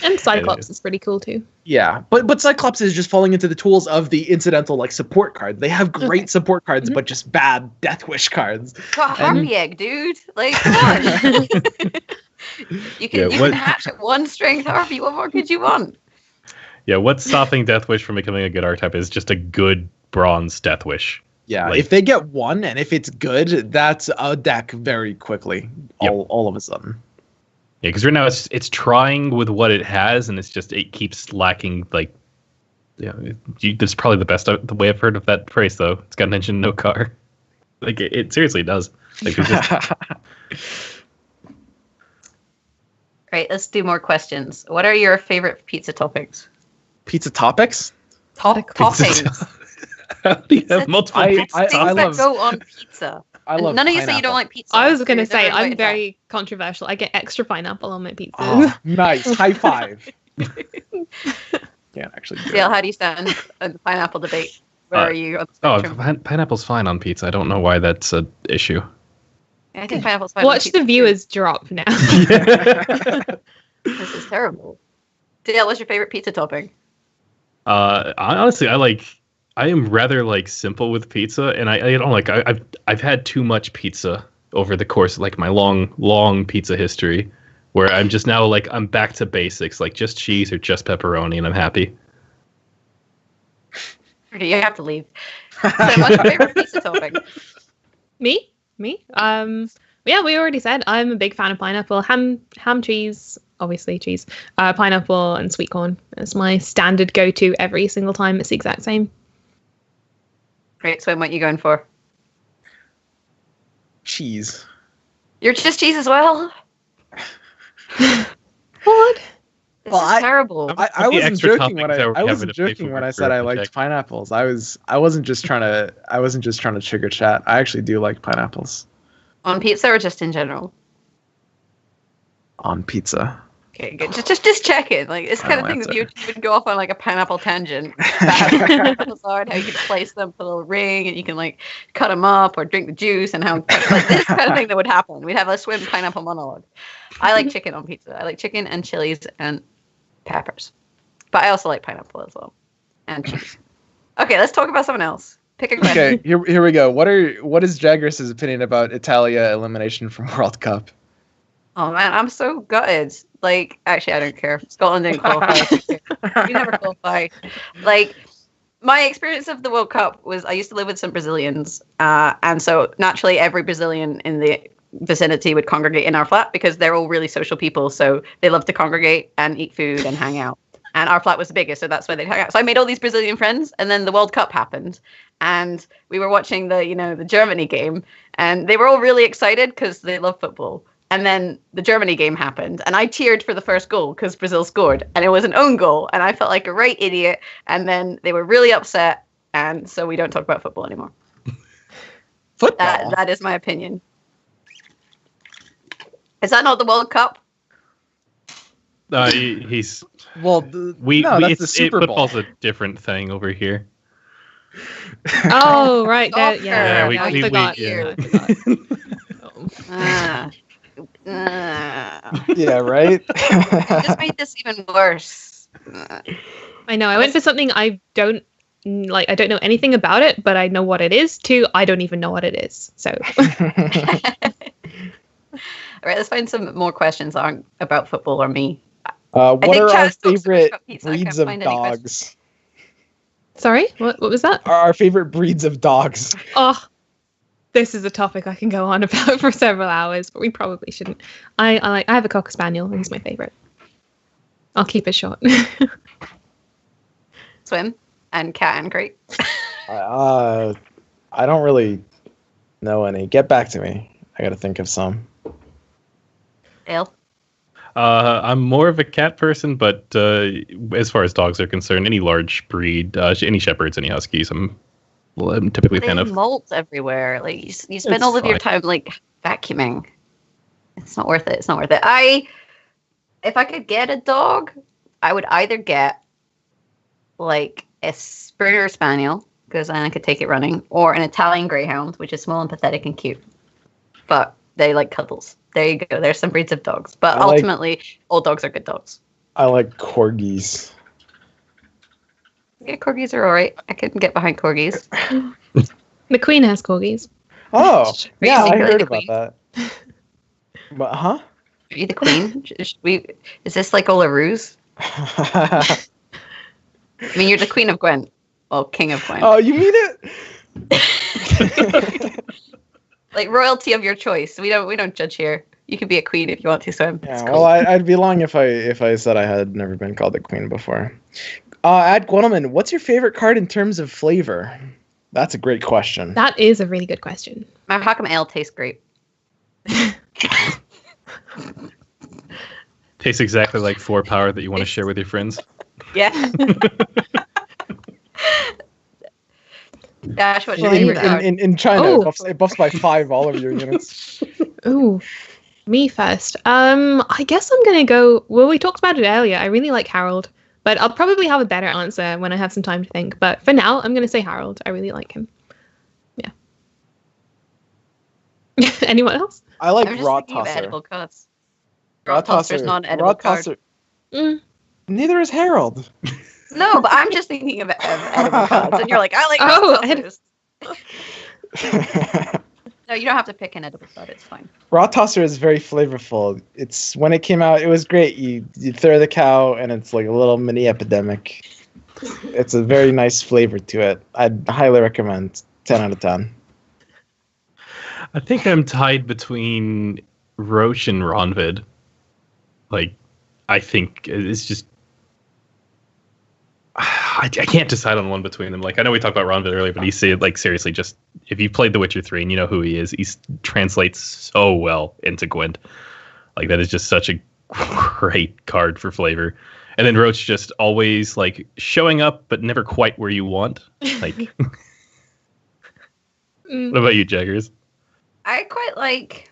And Cyclops is pretty cool too. Yeah, but Cyclops is just falling into the tools of the incidental support cards. They have great support cards, but just bad Deathwish cards. Got Harpy Egg, dude. Come on. you can hatch at 1 strength Harpy. What more could you want? Yeah, what's stopping Deathwish from becoming a good archetype is just a good bronze Deathwish. Yeah, if they get 1 and if it's good, that's a deck very quickly. All of a sudden. Yeah, because right now it's trying with what it has, and it keeps lacking. That's probably the way I've heard of that phrase, though. It's got an engine, no car. It seriously does. Great, let's do more questions. What are your favorite pizza toppings? Pizza topics? Toppings. How do you have multiple pizza things that go on pizza? None of you say you don't like pizza. I was going to say, I'm very controversial. I get extra pineapple on my pizza. Oh, nice. High five. Can't actually do CL, how do you stand on the pineapple debate? Where are you on the spectrum? Pineapple's fine on pizza. I don't know why that's an issue. I think pineapple's fine. Watch the viewers drop now. This is terrible. Dale, what's your favorite pizza topping? Honestly, I am rather like simple with pizza, and I don't like. I've had too much pizza over the course of like my long pizza history, where I'm just now like I'm back to basics, like just cheese or just pepperoni, and I'm happy. Okay, you have to leave. So, what's your favorite pizza topping? Me? Yeah, we already said I'm a big fan of pineapple, ham, cheese, obviously cheese, pineapple, and sweet corn. It's my standard go-to every single time. It's the exact same. Great. So, what are you going for? Cheese. You're just cheese as well? What? This is terrible. I wasn't joking when I said I liked pineapples. I wasn't just trying to trigger chat. I actually do like pineapples. On pizza or just in general? On pizza. Okay, good. Just check it. Like, this kind of thing that you would go off on like a pineapple tangent. Pineapples are, how you can place them, put a little ring, and you can like cut them up or drink the juice, and how like this kind of thing that would happen. We'd have a swim pineapple monologue. I like chicken on pizza. I like chicken and chilies and peppers, but I also like pineapple as well, and cheese. Okay, let's talk about someone else. Pick a question. Okay, here we go. What is Jaggeris' opinion about Italia elimination from World Cup? Oh man, I'm so gutted. Like, actually, I don't care. Scotland didn't qualify. We never qualify. Like, my experience of the World Cup was I used to live with some Brazilians, and so naturally every Brazilian in the vicinity would congregate in our flat because they're all really social people. So they love to congregate and eat food and hang out. And our flat was the biggest, so that's why they'd hang out. So I made all these Brazilian friends, and then the World Cup happened, and we were watching the Germany game, and they were all really excited because they love football. And then the Germany game happened, and I cheered for the first goal because Brazil scored, and it was an own goal, and I felt like a right idiot. And then they were really upset, and so we don't talk about football anymore. Football? That is my opinion. Is that not the World Cup? He's well. That's the Super Bowl. Football's a different thing over here. Oh right, yeah. I forgot. Yeah, right. You just made this even worse. I know. I went for something I don't like. I don't know anything about it, but I know what it is. Too, I don't even know what it is. So. All right, let's find some more questions about football or me. What are our favorite breeds of dogs? Sorry, what was that? Our favorite breeds of dogs. Oh, this is a topic I can go on about for several hours, but we probably shouldn't. I have a cocker spaniel. He's my favorite. I'll keep it short. Swim and cat and crate. I don't really know any. Get back to me. I got to think of some. Dale? I'm more of a cat person, but as far as dogs are concerned, any large breed, any shepherds, any huskies, I'm typically a fan of. Molts everywhere. Like you spend all of your time like vacuuming. It's not worth it. It's not worth it. If I could get a dog, I would either get like a Springer Spaniel because then I could take it running, or an Italian Greyhound, which is small and pathetic and cute, but they like cuddles. There you go. There's some breeds of dogs, but ultimately, all dogs are good dogs. I like corgis. Yeah, corgis are all right. I couldn't get behind corgis. The Queen has corgis. Oh, yeah, I heard about that. But Are you the Queen? Is this like all a ruse? I mean, you're the Queen of Gwent. Well, King of Gwent. Oh, you mean it? Like royalty of your choice. We don't judge here. You can be a queen if you want to swim. Yeah, cool. Well, I'd be lying if I said I had never been called a queen before. At Gwentlemen, what's your favorite card in terms of flavor? That's a great question. That is a really good question. My Hockham Ale tastes great. Tastes exactly like 4 power that you want to share with your friends. Yeah. Dash, what's your favorite card? In China, it buffs by 5 all of your units. Ooh, me first. I guess I'm gonna go. Well, we talked about it earlier. I really like Harold, but I'll probably have a better answer when I have some time to think. But for now, I'm gonna say Harold. I really like him. Yeah. Anyone else? I like I'm just Rot thinking of Tosser. edible cards. Rot Tosser is not an edible Rot card. Tosser. Mm. Neither is Harold. No, but I'm just thinking of edible cards, and you're like, I like Rot Tossers. No, you don't have to pick an edible card. It's fine. Rot Tosser is very flavorful. It's when it came out, it was great. You throw the cow, and it's like a little mini epidemic. It's a very nice flavor to it. I'd highly recommend. 10 out of 10. I think I'm tied between Roche and Ronvid. Like, I think it's just... I can't decide on one between them. Like, I know we talked about Ronvid earlier, but he's like, seriously, just if you've played The Witcher 3 and you know who he is, he translates so well into Gwent. Like, that is just such a great card for flavor. And then Roach just always, like, showing up, but never quite where you want. Like, what about you, Jaggers? I quite like,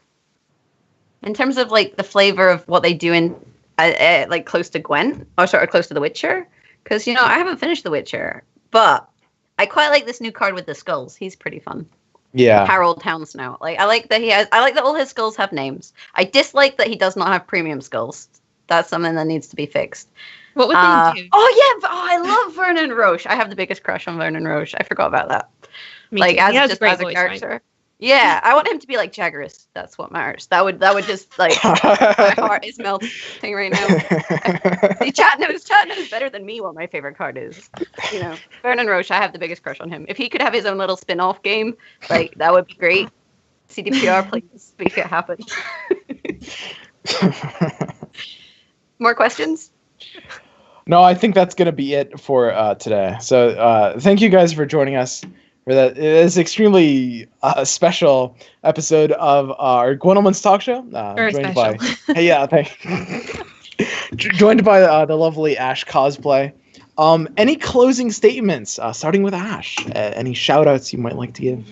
in terms of, like, the flavor of what they do in, like, close to Gwent, or sort of close to The Witcher. Because, you know, I haven't finished The Witcher, but I quite like this new card with the skulls. He's pretty fun. Yeah. Harold Townsnow. Like, I like that all his skulls have names. I dislike that he does not have premium skulls. That's something that needs to be fixed. What would they do? Oh, yeah. I love Vernon Roche. I have the biggest crush on Vernon Roche. I forgot about that. Me like, too. He has as a great a voice, character. right? Yeah, I want him to be like Jaggeris. That's what matters. That would just, like, my heart is melting right now. See, chat knows better than me what my favorite card is. You know, Vernon Roche, I have the biggest crush on him. If he could have his own little spin-off game, like, that would be great. CDPR, please make it happen. More questions? No, I think that's going to be it for today. So thank you guys for joining us for that. It is extremely special episode of our Gwentlemen's Talkshow. Very joined special. By, yeah, joined by the lovely Ash Cosplay. Any closing statements, starting with Ash? Any shout-outs you might like to give?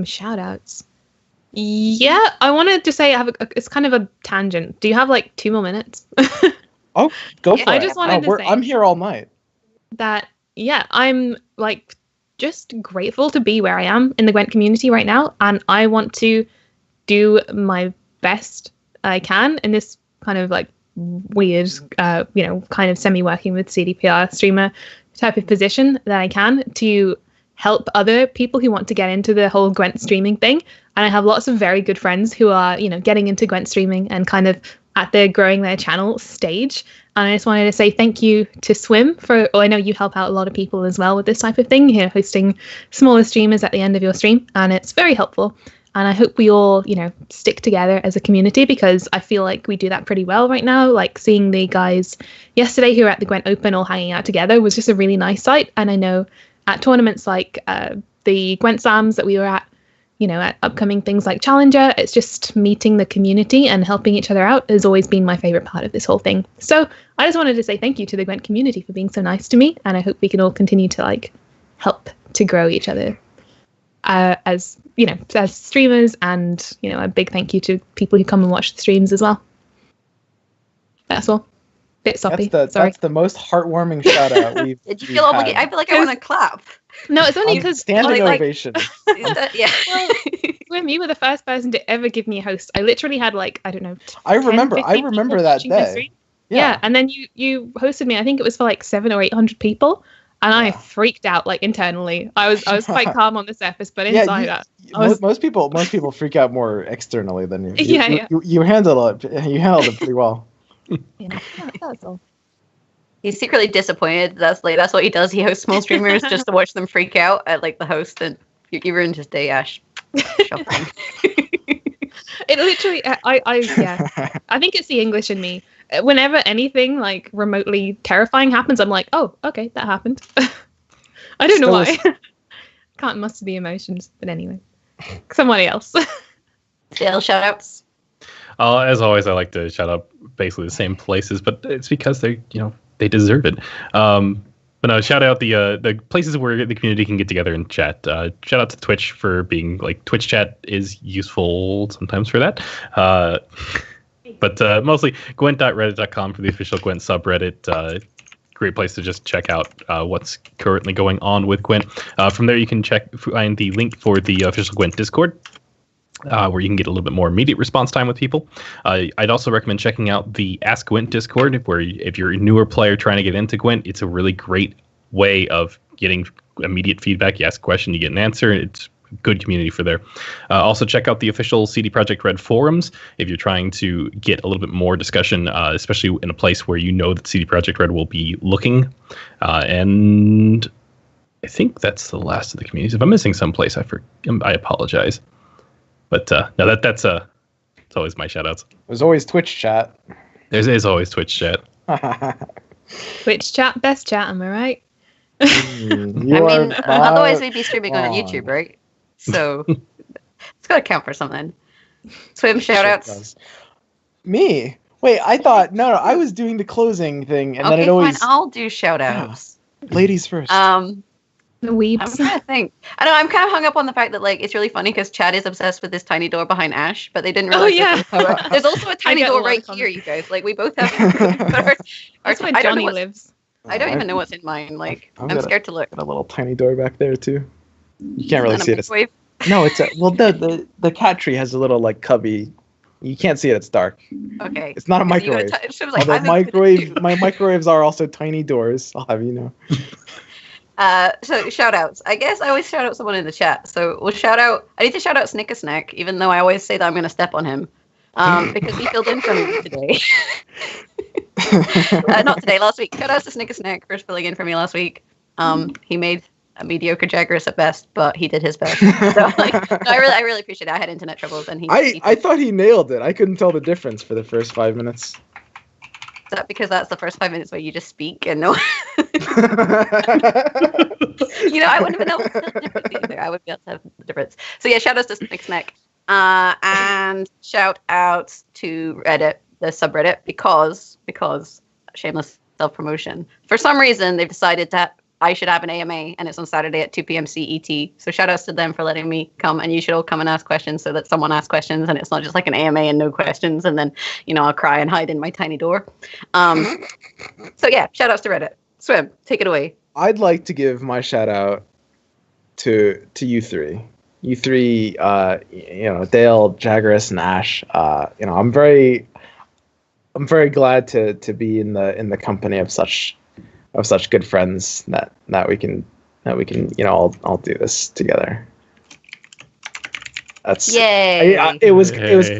Shout-outs. Yeah, I wanted to say it's kind of a tangent. Do you have like 2 more minutes? Oh, go for it. I just wanted to say I'm here all night. that, yeah, I'm like just grateful to be where I am in the Gwent community right now, and I want to do my best I can in this kind of like weird, kind of semi-working with CDPR streamer type of position that I can to help other people who want to get into the whole Gwent streaming thing. And I have lots of very good friends who are, getting into Gwent streaming and kind of at the growing their channel stage. And I just wanted to say thank you to Swim I know you help out a lot of people as well with this type of thing, hosting smaller streamers at the end of your stream. And it's very helpful. And I hope we all, stick together as a community, because I feel like we do that pretty well right now. Like seeing the guys yesterday who were at the Gwent Open all hanging out together was just a really nice sight. And I know at tournaments like the GwentSlams that we were at, at upcoming things like Challenger, it's just meeting the community and helping each other out has always been my favorite part of this whole thing. So I just wanted to say thank you to the Gwent community for being so nice to me. And I hope we can all continue to help to grow each other as streamers, and, a big thank you to people who come and watch the streams as well. That's all. Bit soppy. That's the most heartwarming shout out we've Did you feel obligated? I feel like I want to clap. No, it's only because standing ovation. Yeah. Well, Swim, you were the first person to ever give me a host. I literally had I don't know. I remember that day. Yeah, and then you hosted me. I think it was for 700 or 800 people, and I freaked out internally. I was quite calm on the surface, but inside most people freak out more externally than you. Yeah. You handled it. You handled it pretty well. That's all. He's secretly disappointed. That's what he does. He hosts small streamers just to watch them freak out at the host, and you ruined his day, Ash. Shocking. It literally, I think it's the English in me. Whenever anything remotely terrifying happens, I'm like, oh, okay, that happened. I don't know why. Can't muster the emotions, but anyway, somebody else. Dale, shoutouts. As always, I like to shout out basically the same places, but it's because they deserve it. But no, shout out the places where the community can get together and chat. Shout out to Twitch for being Twitch chat is useful sometimes for that. But mostly gwent.reddit.com for the official Gwent subreddit. Great place to just check out what's currently going on with Gwent. From there, you can find the link for the official Gwent Discord. where you can get a little bit more immediate response time with people. I'd also recommend checking out the Ask Gwent Discord, where if you're a newer player trying to get into Gwent, it's a really great way of getting immediate feedback. You ask a question, you get an answer. It's a good community for there. Also, check out the official CD Projekt Red forums if you're trying to get a little bit more discussion, especially in a place where you know that CD Projekt Red will be looking. And I think that's the last of the communities. If I'm missing someplace, I apologize. But no, that's it's always my shoutouts. There's always Twitch chat. There's always Twitch chat. Twitch chat, best chat, am I right? Otherwise we'd be streaming on YouTube, right? So it's got to count for something. Swim shoutouts. Me? Wait, I thought no, I was doing the closing thing, and then it always. Fine, I'll do shoutouts. Ladies first. The weebs. I'm trying to think. I know I'm kind of hung up on the fact that like it's really funny because Chad is obsessed with this tiny door behind Ash, but they didn't realize. Oh yeah. There's also a tiny door right here, you guys. Like we both have. That's where Johnny lives. I don't even know what's in mine. Like I'm scared to look. Got a little tiny door back there too. You can't really see it. No, it's the cat tree has a little like cubby. You can't see it. It's dark. Okay. It's not a microwave. My microwaves are also tiny doors. I'll have you know. So shout outs. I guess I always shout out someone in the chat. So we'll shout out. I need to shout out Snickersnack, even though I always say that I'm going to step on him, because he filled in for me today. Not today, last week. Shout out to Snickersnack for filling in for me last week. He made a mediocre Jagras at best, but he did his best. So I really appreciate it. I had internet troubles, and I thought he nailed it. I couldn't tell the difference for the first 5 minutes. Is that because that's the first 5 minutes where you just speak and no? I wouldn't have been able to tell the difference either. I would be able to have the difference. So yeah, shout outs to Snicksnack. And shout outs to Reddit, the subreddit, because shameless self-promotion. For some reason, they've decided that I should have an AMA, and it's on Saturday at 2 p.m. CET. So shout outs to them for letting me come, and you should all come and ask questions so that someone asks questions, and it's not just like an AMA and no questions, and then, I'll cry and hide in my tiny door. So yeah, shout outs to Reddit. Swim, take it away. I'd like to give my shout out to you three. You three, Dale, Jagras, and Ash. I'm very glad to be in the company of such good friends that we can all do this together. That's yay. It was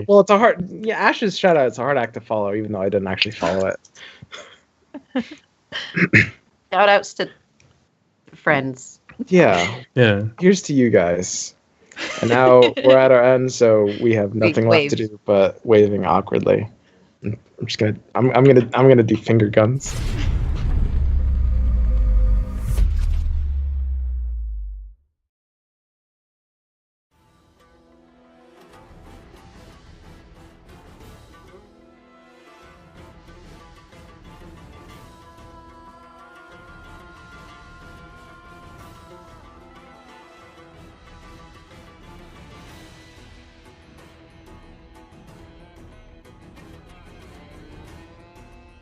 well, it's a hard Ash's shout out. It's a hard act to follow, even though I didn't actually follow it. Shout outs to friends. Yeah. Here's to you guys. And now we're at our end, so we have nothing left to do but waving awkwardly. I'm gonna do finger guns.